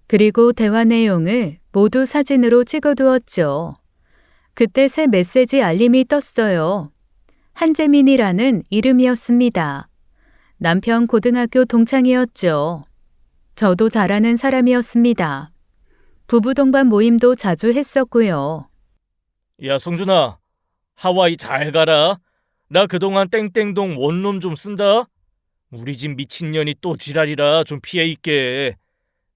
그리고 대화 내용을 모두 사진으로 찍어두었죠. 그때 새 메시지 알림이 떴어요. 한재민이라는 이름이었습니다. 남편 고등학교 동창이었죠. 저도 잘 아는 사람이었습니다. 부부 동반 모임도 자주 했었고요. 야, 성준아, 하와이 잘 가라. 나 그동안 땡땡동 원룸 좀 쓴다. 우리 집 미친년이 또 지랄이라 좀 피해 있게.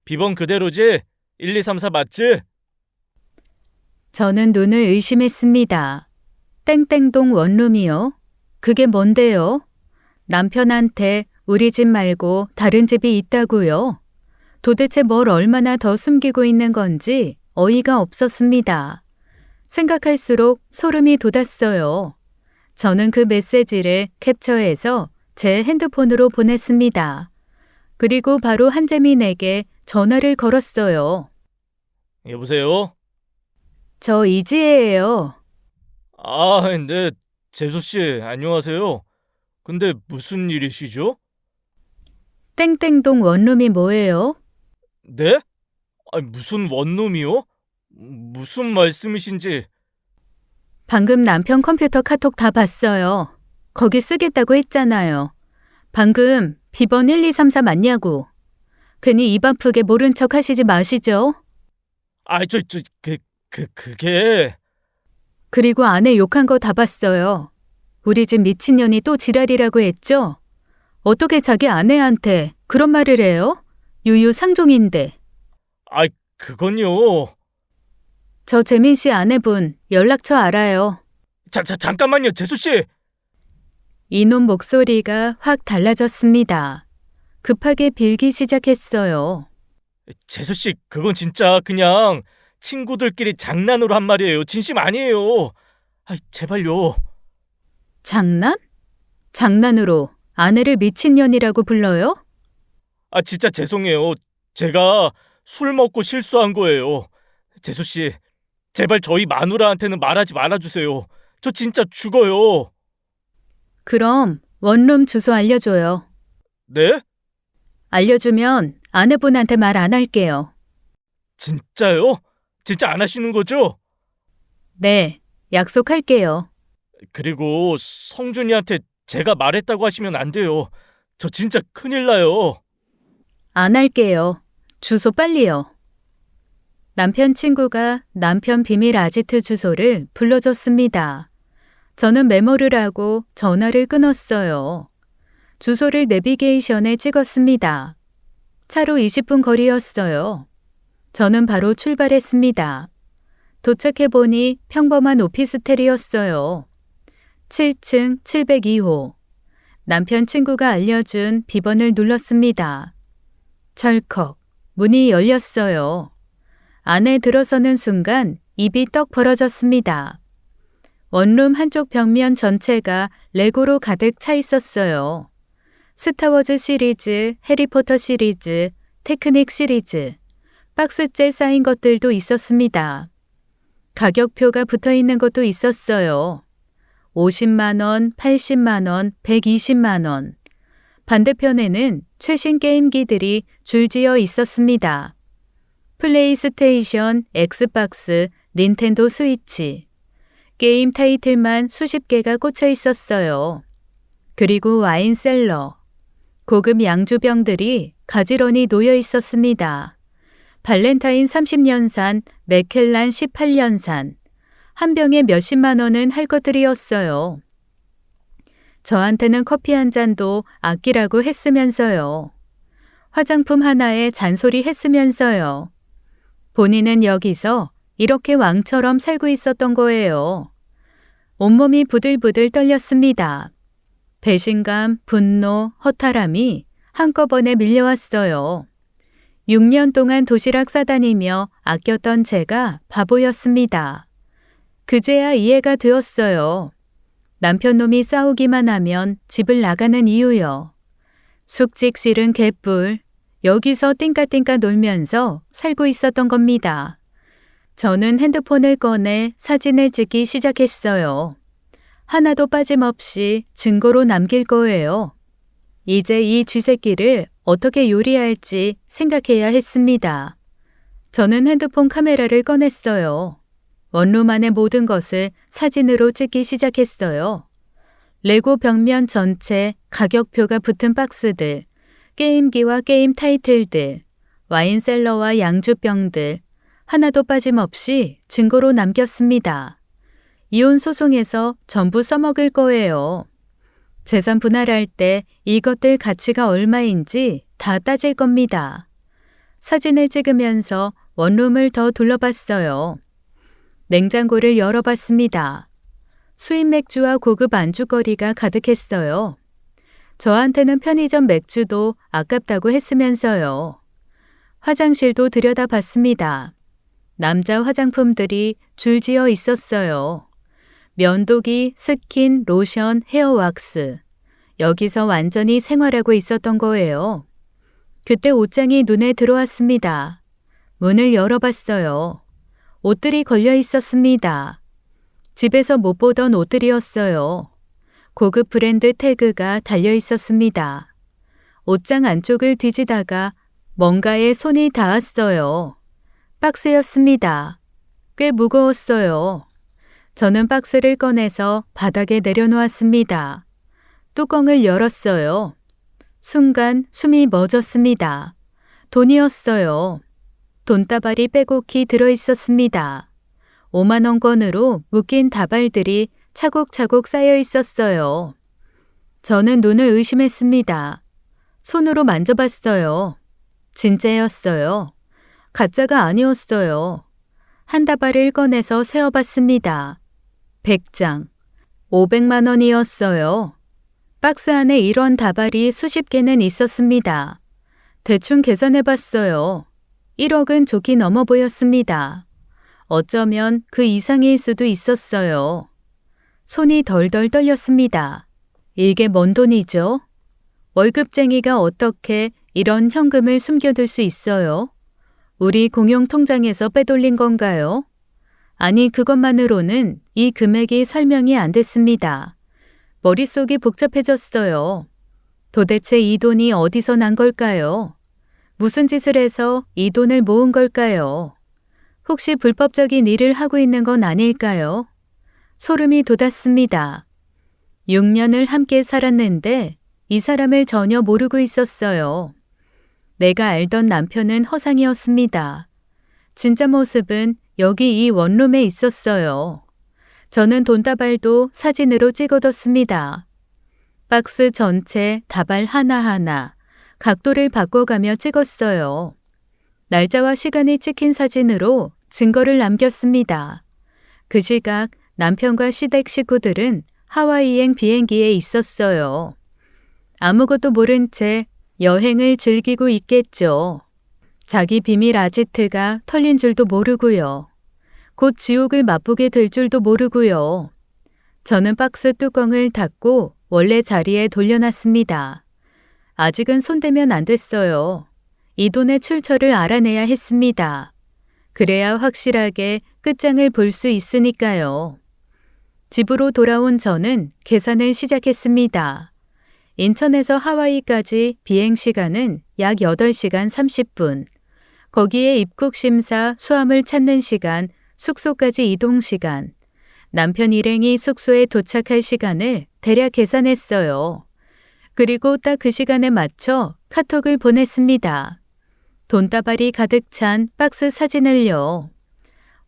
비번 그대로지? 1, 2, 3, 4 맞지? 저는 눈을 의심했습니다. 땡땡동 원룸이요? 그게 뭔데요? 남편한테 우리 집 말고 다른 집이 있다고요? 도대체 뭘 얼마나 더 숨기고 있는 건지 어이가 없었습니다. 생각할수록 소름이 돋았어요. 저는 그 메시지를 캡처해서 제 핸드폰으로 보냈습니다. 그리고 바로 한재민에게 전화를 걸었어요. 여보세요? 저 이지혜예요. 네, 재수씨, 안녕하세요. 근데 무슨 일이시죠? 땡땡동 원룸이 뭐예요? 네? 무슨 원룸이요? 무슨 말씀이신지. 방금 남편 컴퓨터 카톡 다 봤어요. 거기 쓰겠다고 했잖아요. 방금 비번 1234 맞냐고. 괜히 입 아프게 모른 척 하시지 마시죠. 그게. 그리고 아내 욕한 거 다 봤어요. 우리 집 미친년이 또 지랄이라고 했죠? 어떻게 자기 아내한테 그런 말을 해요? 유유상종인데. 그건요. 저 재민 씨 아내분 연락처 알아요. 잠깐만요, 재수씨. 이놈 목소리가 확 달라졌습니다. 급하게 빌기 시작했어요. 재수씨, 그건 진짜 그냥 친구들끼리 장난으로 한 말이에요. 진심 아니에요. 제발요. 장난? 장난으로 아내를 미친년이라고 불러요? 진짜 죄송해요. 제가 술 먹고 실수한 거예요. 재수 씨, 제발 저희 마누라한테는 말하지 말아주세요. 저 진짜 죽어요. 그럼 원룸 주소 알려줘요. 네? 알려주면 아내분한테 말 안 할게요. 진짜요? 진짜 안 하시는 거죠? 네, 약속할게요. 그리고 성준이한테 제가 말했다고 하시면 안 돼요. 저 진짜 큰일 나요. 안 할게요. 주소 빨리요. 남편 친구가 남편 비밀 아지트 주소를 불러줬습니다. 저는 메모를 하고 전화를 끊었어요. 주소를 내비게이션에 찍었습니다. 차로 20분 거리였어요. 저는 바로 출발했습니다. 도착해보니 평범한 오피스텔이었어요. 7층 702호. 남편 친구가 알려준 비번을 눌렀습니다. 철컥, 문이 열렸어요. 안에 들어서는 순간 입이 떡 벌어졌습니다. 원룸 한쪽 벽면 전체가 레고로 가득 차 있었어요. 스타워즈 시리즈, 해리포터 시리즈, 테크닉 시리즈, 박스째 쌓인 것들도 있었습니다. 가격표가 붙어 있는 것도 있었어요. 50만 원, 80만 원, 120만 원. 반대편에는 최신 게임기들이 줄지어 있었습니다. 플레이스테이션, 엑스박스, 닌텐도 스위치. 게임 타이틀만 수십 개가 꽂혀 있었어요. 그리고 와인셀러. 고급 양주병들이 가지런히 놓여 있었습니다. 발렌타인 30년산, 맥켈란 18년산. 한 병에 몇십만 원은 할 것들이었어요. 저한테는 커피 한 잔도 아끼라고 했으면서요. 화장품 하나에 잔소리 했으면서요. 본인은 여기서 이렇게 왕처럼 살고 있었던 거예요. 온몸이 부들부들 떨렸습니다. 배신감, 분노, 허탈함이 한꺼번에 밀려왔어요. 6년 동안 도시락 싸다니며 아꼈던 제가 바보였습니다. 그제야 이해가 되었어요. 남편 놈이 싸우기만 하면 집을 나가는 이유요. 숙직 싫은 개뿔, 여기서 띵까띵까 놀면서 살고 있었던 겁니다. 저는 핸드폰을 꺼내 사진을 찍기 시작했어요. 하나도 빠짐없이 증거로 남길 거예요. 이제 이 쥐새끼를 어떻게 요리할지 생각해야 했습니다. 저는 핸드폰 카메라를 꺼냈어요. 원룸 안의 모든 것을 사진으로 찍기 시작했어요. 레고 벽면 전체 가격표가 붙은 박스들, 게임기와 게임 타이틀들, 와인셀러와 양주병들, 하나도 빠짐없이 증거로 남겼습니다. 이혼 소송에서 전부 써먹을 거예요. 재산 분할할 때 이것들 가치가 얼마인지 다 따질 겁니다. 사진을 찍으면서 원룸을 더 둘러봤어요. 냉장고를 열어봤습니다. 수입 맥주와 고급 안주거리가 가득했어요. 저한테는 편의점 맥주도 아깝다고 했으면서요. 화장실도 들여다봤습니다. 남자 화장품들이 줄지어 있었어요. 면도기, 스킨, 로션, 헤어왁스. 여기서 완전히 생활하고 있었던 거예요. 그때 옷장이 눈에 들어왔습니다. 문을 열어봤어요. 옷들이 걸려 있었습니다. 집에서 못 보던 옷들이었어요. 고급 브랜드 태그가 달려 있었습니다. 옷장 안쪽을 뒤지다가 뭔가에 손이 닿았어요. 박스였습니다. 꽤 무거웠어요. 저는 박스를 꺼내서 바닥에 내려놓았습니다. 뚜껑을 열었어요. 순간 숨이 멎었습니다. 돈이었어요. 돈다발이 빼곡히 들어있었습니다. 5만 원권으로 묶인 다발들이 차곡차곡 쌓여 있었어요. 저는 눈을 의심했습니다. 손으로 만져봤어요. 진짜였어요. 가짜가 아니었어요. 한 다발을 꺼내서 세어봤습니다. 100장, 500만 원이었어요. 박스 안에 이런 다발이 수십 개는 있었습니다. 대충 계산해봤어요. 1억은 좋게 넘어 보였습니다. 어쩌면 그 이상일 수도 있었어요. 손이 덜덜 떨렸습니다. 이게 뭔 돈이죠? 월급쟁이가 어떻게 이런 현금을 숨겨둘 수 있어요? 우리 공용 통장에서 빼돌린 건가요? 아니, 그것만으로는 이 금액이 설명이 안 됐습니다. 머릿속이 복잡해졌어요. 도대체 이 돈이 어디서 난 걸까요? 무슨 짓을 해서 이 돈을 모은 걸까요? 혹시 불법적인 일을 하고 있는 건 아닐까요? 소름이 돋았습니다. 6년을 함께 살았는데 이 사람을 전혀 모르고 있었어요. 내가 알던 남편은 허상이었습니다. 진짜 모습은 여기 이 원룸에 있었어요. 저는 돈다발도 사진으로 찍어뒀습니다. 박스 전체 다발 하나하나 각도를 바꿔가며 찍었어요. 날짜와 시간이 찍힌 사진으로 증거를 남겼습니다. 그 시각 남편과 시댁 식구들은 하와이행 비행기에 있었어요. 아무것도 모른 채 여행을 즐기고 있겠죠. 자기 비밀 아지트가 털린 줄도 모르고요. 곧 지옥을 맛보게 될 줄도 모르고요. 저는 박스 뚜껑을 닫고 원래 자리에 돌려놨습니다. 아직은 손대면 안 됐어요. 이 돈의 출처를 알아내야 했습니다. 그래야 확실하게 끝장을 볼 수 있으니까요. 집으로 돌아온 저는 계산을 시작했습니다. 인천에서 하와이까지 비행 시간은 약 8시간 30분. 거기에 입국 심사, 수함을 찾는 시간, 숙소까지 이동 시간. 남편 일행이 숙소에 도착할 시간을 대략 계산했어요. 그리고 딱 그 시간에 맞춰 카톡을 보냈습니다. 돈다발이 가득 찬 박스 사진을요.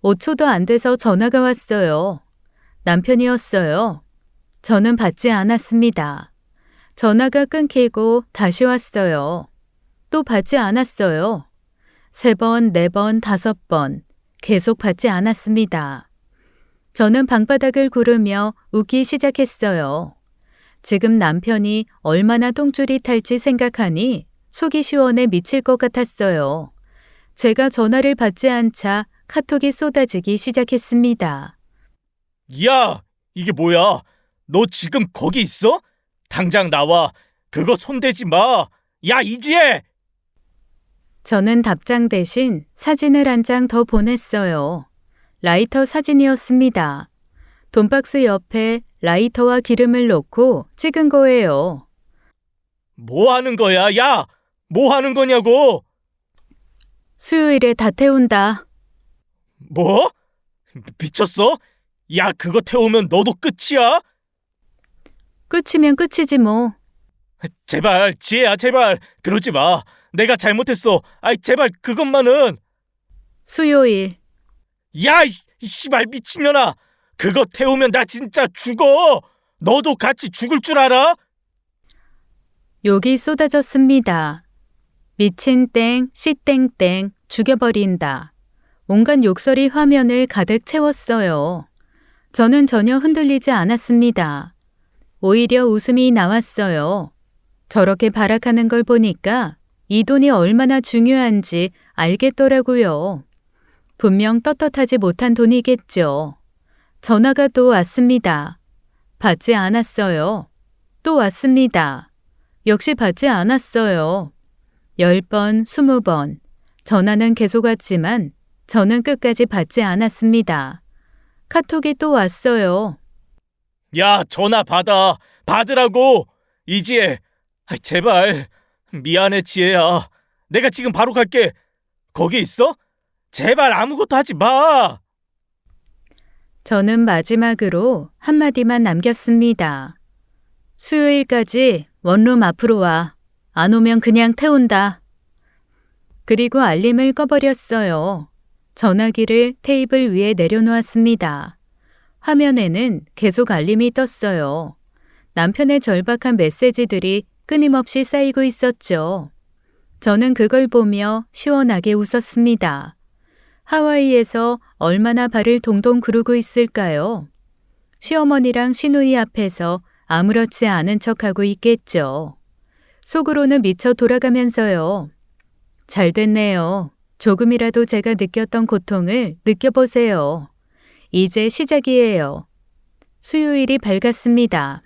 5초도 안 돼서 전화가 왔어요. 남편이었어요. 저는 받지 않았습니다. 전화가 끊기고 다시 왔어요. 또 받지 않았어요. 3번, 4번, 5번 계속 받지 않았습니다. 저는 방바닥을 구르며 웃기 시작했어요. 지금 남편이 얼마나 똥줄이 탈지 생각하니 속이 시원해 미칠 것 같았어요. 제가 전화를 받지 않자 카톡이 쏟아지기 시작했습니다. 야, 이게 뭐야? 너 지금 거기 있어? 당장 나와. 그거 손대지 마. 야, 이지혜! 저는 답장 대신 사진을 한 장 더 보냈어요. 라이터 사진이었습니다. 돈박스 옆에 라이터와 기름을 놓고 찍은 거예요. 뭐 하는 거야? 야! 뭐 하는 거냐고! 수요일에 다 태운다. 뭐? 미쳤어? 야, 그거 태우면 너도 끝이야? 끝이면 끝이지 뭐. 제발, 지혜야, 제발. 그러지 마. 내가 잘못했어. 아이, 제발, 그것만은. 수요일. 야, 이 씨발 미친년아. 그거 태우면 나 진짜 죽어. 너도 같이 죽을 줄 알아? 욕이 쏟아졌습니다. 미친 땡, 씨땡땡, 죽여버린다. 온갖 욕설이 화면을 가득 채웠어요. 저는 전혀 흔들리지 않았습니다. 오히려 웃음이 나왔어요. 저렇게 발악하는 걸 보니까 이 돈이 얼마나 중요한지 알겠더라고요. 분명 떳떳하지 못한 돈이겠죠. 전화가 또 왔습니다. 받지 않았어요. 또 왔습니다. 역시 받지 않았어요. 10번, 20번. 전화는 계속 왔지만 저는 끝까지 받지 않았습니다. 카톡이 또 왔어요. 야, 전화 받아. 받으라고. 이지혜. 제발. 미안해, 지혜야. 내가 지금 바로 갈게. 거기 있어? 제발 아무것도 하지 마. 저는 마지막으로 한마디만 남겼습니다. 수요일까지 원룸 앞으로 와. 안 오면 그냥 태운다. 그리고 알림을 꺼버렸어요. 전화기를 테이블 위에 내려놓았습니다. 화면에는 계속 알림이 떴어요. 남편의 절박한 메시지들이 끊임없이 쌓이고 있었죠. 저는 그걸 보며 시원하게 웃었습니다. 하와이에서 얼마나 발을 동동 구르고 있을까요? 시어머니랑 시누이 앞에서 아무렇지 않은 척하고 있겠죠. 속으로는 미쳐 돌아가면서요. 잘 됐네요. 조금이라도 제가 느꼈던 고통을 느껴보세요. 이제 시작이에요. 수요일이 밝았습니다.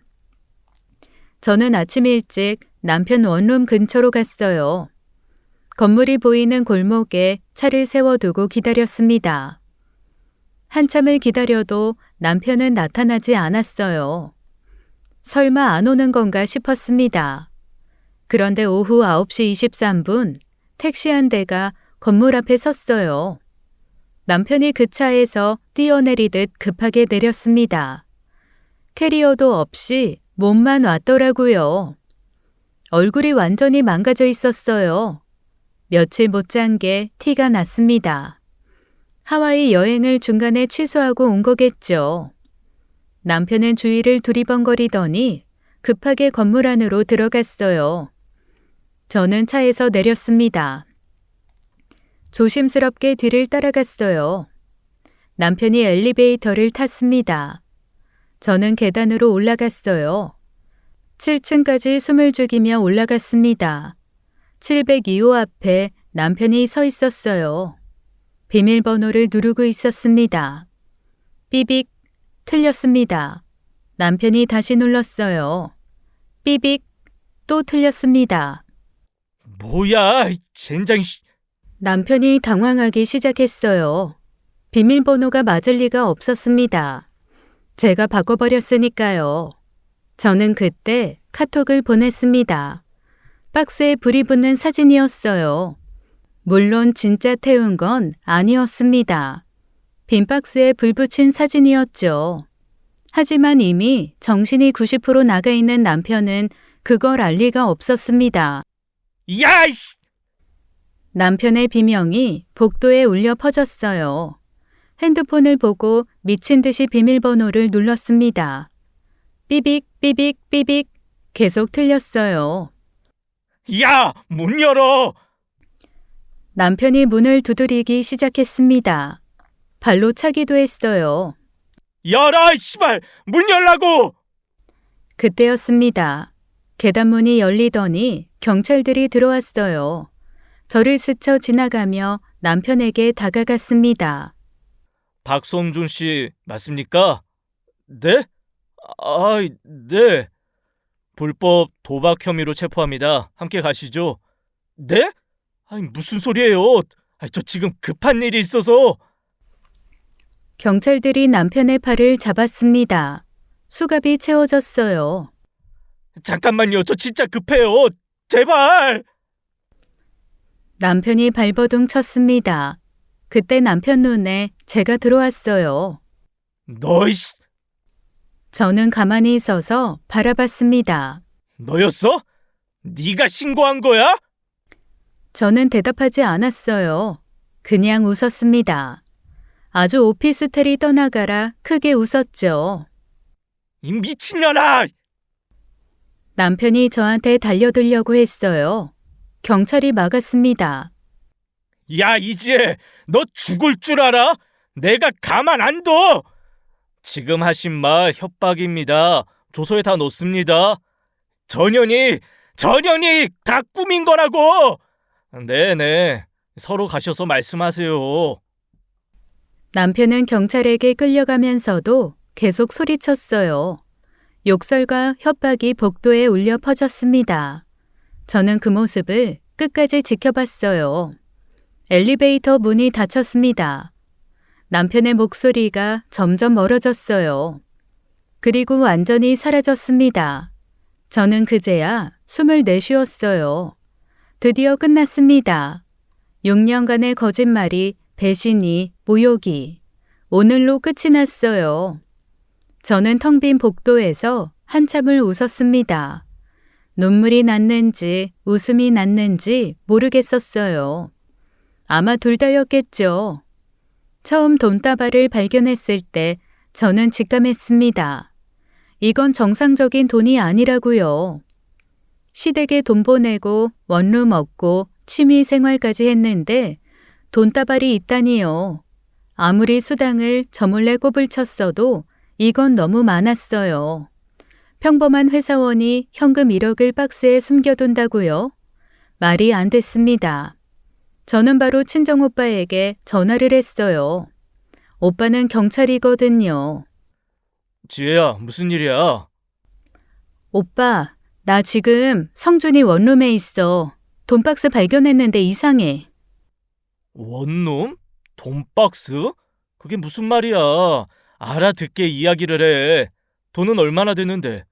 저는 아침 일찍 남편 원룸 근처로 갔어요. 건물이 보이는 골목에 차를 세워두고 기다렸습니다. 한참을 기다려도 남편은 나타나지 않았어요. 설마 안 오는 건가 싶었습니다. 그런데 오후 9시 23분 택시 한 대가 건물 앞에 섰어요. 남편이 그 차에서 뛰어내리듯 급하게 내렸습니다. 캐리어도 없이 몸만 왔더라고요. 얼굴이 완전히 망가져 있었어요. 며칠 못 잔 게 티가 났습니다. 하와이 여행을 중간에 취소하고 온 거겠죠. 남편은 주위를 두리번거리더니 급하게 건물 안으로 들어갔어요. 저는 차에서 내렸습니다. 조심스럽게 뒤를 따라갔어요. 남편이 엘리베이터를 탔습니다. 저는 계단으로 올라갔어요. 7층까지 숨을 죽이며 올라갔습니다. 702호 앞에 남편이 서 있었어요. 비밀번호를 누르고 있었습니다. 삐빅, 틀렸습니다. 남편이 다시 눌렀어요. 삐빅, 또 틀렸습니다. 뭐야, 젠장. 남편이 당황하기 시작했어요. 비밀번호가 맞을 리가 없었습니다. 제가 바꿔버렸으니까요. 저는 그때 카톡을 보냈습니다. 박스에 불이 붙는 사진이었어요. 물론 진짜 태운 건 아니었습니다. 빈 박스에 불 붙인 사진이었죠. 하지만 이미 정신이 90% 나가 있는 남편은 그걸 알 리가 없었습니다. 야, 이씨! 남편의 비명이 복도에 울려 퍼졌어요. 핸드폰을 보고 미친 듯이 비밀번호를 눌렀습니다. 삐빅, 삐빅, 삐빅. 계속 틀렸어요. 야, 문 열어! 남편이 문을 두드리기 시작했습니다. 발로 차기도 했어요. 열어, 씨발! 문 열라고! 그때였습니다. 계단문이 열리더니 경찰들이 들어왔어요. 저를 스쳐 지나가며 남편에게 다가갔습니다. 박성준 씨 맞습니까? 네? 네. 불법 도박 혐의로 체포합니다. 함께 가시죠. 네? 아니, 무슨 소리예요? 저 지금 급한 일이 있어서. 경찰들이 남편의 팔을 잡았습니다. 수갑이 채워졌어요. 잠깐만요. 저 진짜 급해요. 제발! 남편이 발버둥 쳤습니다. 그때 남편 눈에 제가 들어왔어요. 너이씨! 저는 가만히 서서 바라봤습니다. 너였어? 네가 신고한 거야? 저는 대답하지 않았어요. 그냥 웃었습니다. 아주 오피스텔이 떠나가라 크게 웃었죠. 이 미친년아! 남편이 저한테 달려들려고 했어요. 경찰이 막았습니다. 야, 이제 너 죽을 줄 알아? 내가 가만 안 둬! 지금 하신 말 협박입니다. 조서에 다 놓습니다. 전현이 다 꾸민 거라고! 네네, 서로 가셔서 말씀하세요. 남편은 경찰에게 끌려가면서도 계속 소리쳤어요. 욕설과 협박이 복도에 울려 퍼졌습니다. 저는 그 모습을 끝까지 지켜봤어요. 엘리베이터 문이 닫혔습니다. 남편의 목소리가 점점 멀어졌어요. 그리고 완전히 사라졌습니다. 저는 그제야 숨을 내쉬었어요. 드디어 끝났습니다. 6년간의 거짓말이, 배신이, 모욕이 오늘로 끝이 났어요. 저는 텅 빈 복도에서 한참을 웃었습니다. 눈물이 났는지 웃음이 났는지 모르겠었어요. 아마 둘 다였겠죠. 처음 돈다발을 발견했을 때 저는 직감했습니다. 이건 정상적인 돈이 아니라고요. 시댁에 돈 보내고 원룸 얻고 취미 생활까지 했는데 돈다발이 있다니요. 아무리 수당을 저 몰래 꼽을 쳤어도 이건 너무 많았어요. 평범한 회사원이 현금 1억을 박스에 숨겨둔다고요? 말이 안 됐습니다. 저는 바로 친정오빠에게 전화를 했어요. 오빠는 경찰이거든요. 지혜야, 무슨 일이야? 오빠, 나 지금 성준이 원룸에 있어. 돈박스 발견했는데 이상해. 원룸? 돈박스? 그게 무슨 말이야? 알아듣게 이야기를 해. 돈은 얼마나 되는데?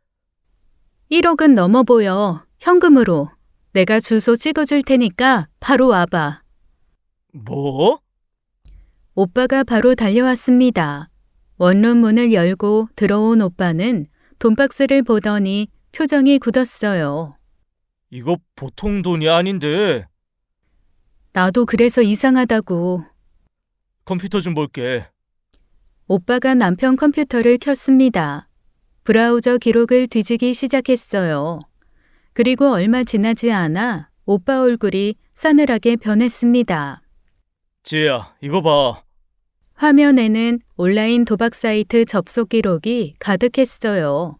1억은 넘어 보여. 현금으로. 내가 주소 찍어줄 테니까 바로 와봐. 뭐? 오빠가 바로 달려왔습니다. 원룸 문을 열고 들어온 오빠는 돈박스를 보더니 표정이 굳었어요. 이거 보통 돈이 아닌데. 나도 그래서 이상하다고. 컴퓨터 좀 볼게. 오빠가 남편 컴퓨터를 켰습니다. 브라우저 기록을 뒤지기 시작했어요. 그리고 얼마 지나지 않아 오빠 얼굴이 싸늘하게 변했습니다. 지혜야, 이거 봐. 화면에는 온라인 도박 사이트 접속 기록이 가득했어요.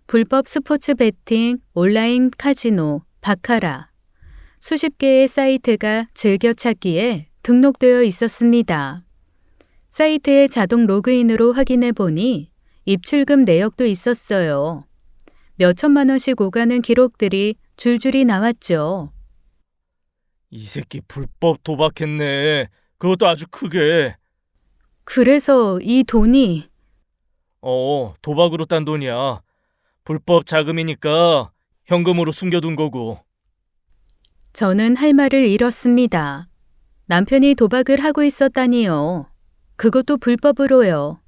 불법 스포츠 베팅, 온라인 카지노, 바카라. 수십 개의 사이트가 즐겨찾기에 등록되어 있었습니다. 사이트의 자동 로그인으로 확인해 보니 입출금 내역도 있었어요. 몇 천만 원씩 오가는 기록들이 줄줄이 나왔죠. 이 새끼 불법 도박했네. 그것도 아주 크게. 그래서 이 돈이 도박으로 딴 돈이야. 불법 자금이니까 현금으로 숨겨둔 거고. 저는 할 말을 잃었습니다. 남편이 도박을 하고 있었다니요. 그것도 불법으로요.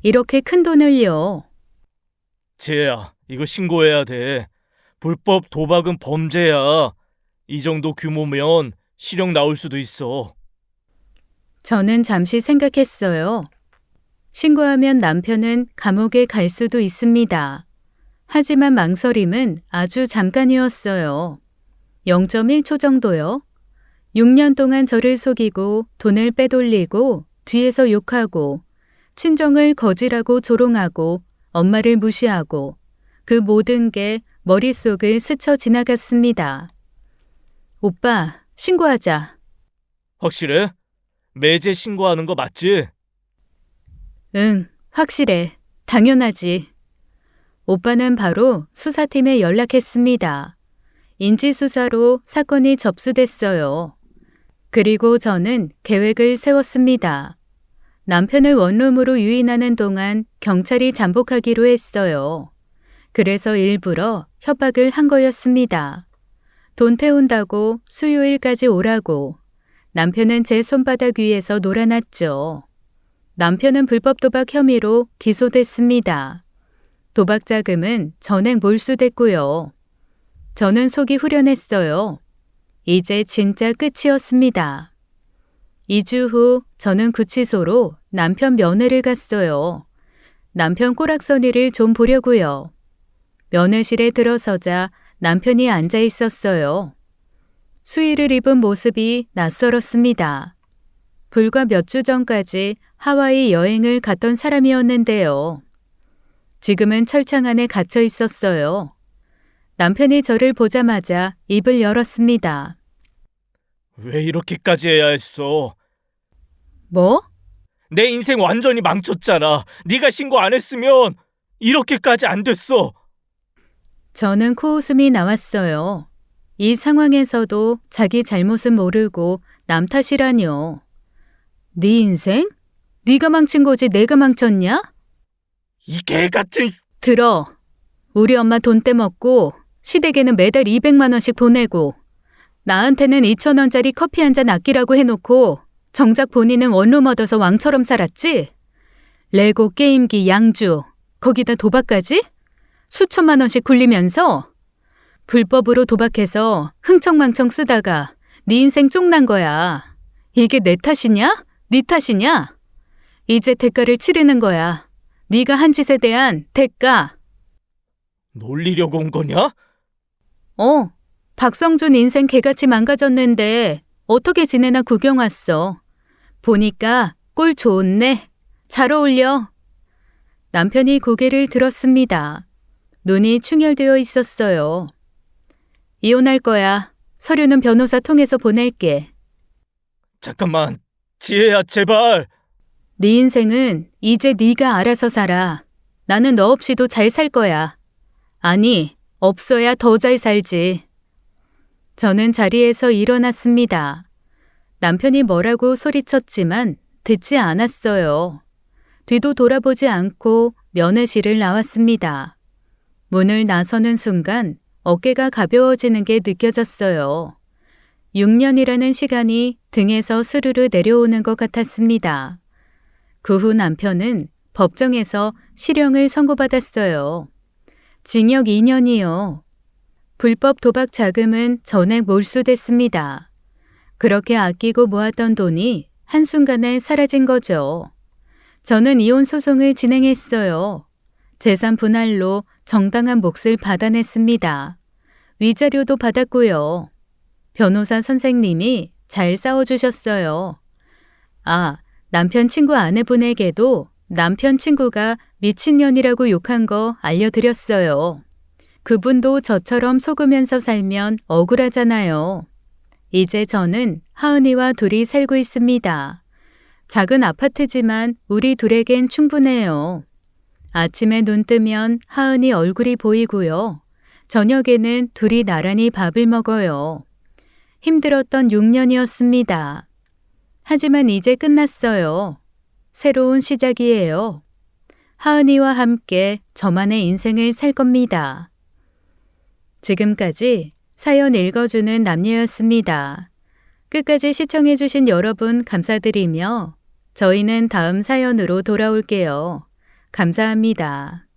이렇게 큰 돈을요. 지혜야, 이거 신고해야 돼. 불법 도박은 범죄야. 이 정도 규모면 실형 나올 수도 있어. 저는 잠시 생각했어요. 신고하면 남편은 감옥에 갈 수도 있습니다. 하지만 망설임은 아주 잠깐이었어요. 0.1초 정도요. 6년 동안 저를 속이고 돈을 빼돌리고 뒤에서 욕하고 친정을 거지라고 조롱하고 엄마를 무시하고 그 모든 게 머릿속을 스쳐 지나갔습니다. 오빠, 신고하자. 확실해? 매제 신고하는 거 맞지? 응, 확실해. 당연하지. 오빠는 바로 수사팀에 연락했습니다. 인지수사로 사건이 접수됐어요. 그리고 저는 계획을 세웠습니다. 남편을 원룸으로 유인하는 동안 경찰이 잠복하기로 했어요. 그래서 일부러 협박을 한 거였습니다. 돈 태운다고 수요일까지 오라고. 남편은 제 손바닥 위에서 놀아났죠. 남편은 불법 도박 혐의로 기소됐습니다. 도박 자금은 전액 몰수됐고요. 저는 속이 후련했어요. 이제 진짜 끝이었습니다. 2주 후 저는 구치소로 남편 면회를 갔어요. 남편 꼬락서니를 좀 보려고요. 면회실에 들어서자 남편이 앉아 있었어요. 수의를 입은 모습이 낯설었습니다. 불과 몇 주 전까지 하와이 여행을 갔던 사람이었는데요. 지금은 철창 안에 갇혀 있었어요. 남편이 저를 보자마자 입을 열었습니다. 왜 이렇게까지 해야 했어? 뭐? 내 인생 완전히 망쳤잖아. 네가 신고 안 했으면 이렇게까지 안 됐어. 저는 코웃음이 나왔어요. 이 상황에서도 자기 잘못은 모르고 남 탓이라뇨. 네 인생? 네가 망친 거지 내가 망쳤냐? 이 개 같은... 들어. 우리 엄마 돈 떼먹고 시댁에는 매달 200만 원씩 보내고 나한테는 2,000원짜리 커피 한 잔 아끼라고 해놓고 정작 본인은 원룸 얻어서 왕처럼 살았지? 레고 게임기 양주 거기다 도박까지? 수천만 원씩 굴리면서 불법으로 도박해서 흥청망청 쓰다가 네 인생 쪽난 거야. 이게 내 탓이냐? 네 탓이냐? 이제 대가를 치르는 거야. 네가 한 짓에 대한 대가. 놀리려고 온 거냐? 박성준 인생 개같이 망가졌는데 어떻게 지내나 구경 왔어. 보니까 꼴 좋네. 잘 어울려. 남편이 고개를 들었습니다. 눈이 충혈되어 있었어요. 이혼할 거야. 서류는 변호사 통해서 보낼게. 잠깐만, 지혜야 제발. 네 인생은 이제 네가 알아서 살아. 나는 너 없이도 잘 살 거야. 아니, 없어야 더 잘 살지. 저는 자리에서 일어났습니다. 남편이 뭐라고 소리쳤지만 듣지 않았어요. 뒤도 돌아보지 않고 면회실을 나왔습니다. 문을 나서는 순간 어깨가 가벼워지는 게 느껴졌어요. 6년이라는 시간이 등에서 스르르 내려오는 것 같았습니다. 그 후 남편은 법정에서 실형을 선고받았어요. 징역 2년이요. 불법 도박 자금은 전액 몰수됐습니다. 그렇게 아끼고 모았던 돈이 한순간에 사라진 거죠. 저는 이혼 소송을 진행했어요. 재산 분할로 정당한 몫을 받아냈습니다. 위자료도 받았고요. 변호사 선생님이 잘 싸워주셨어요. 아, 남편 친구 아내분에게도 남편 친구가 미친년이라고 욕한 거 알려드렸어요. 그분도 저처럼 속으면서 살면 억울하잖아요. 이제 저는 하은이와 둘이 살고 있습니다. 작은 아파트지만 우리 둘에겐 충분해요. 아침에 눈 뜨면 하은이 얼굴이 보이고요. 저녁에는 둘이 나란히 밥을 먹어요. 힘들었던 6년이었습니다. 하지만 이제 끝났어요. 새로운 시작이에요. 하은이와 함께 저만의 인생을 살 겁니다. 지금까지 사연 읽어주는 남녀였습니다. 끝까지 시청해주신 여러분 감사드리며 저희는 다음 사연으로 돌아올게요. 감사합니다.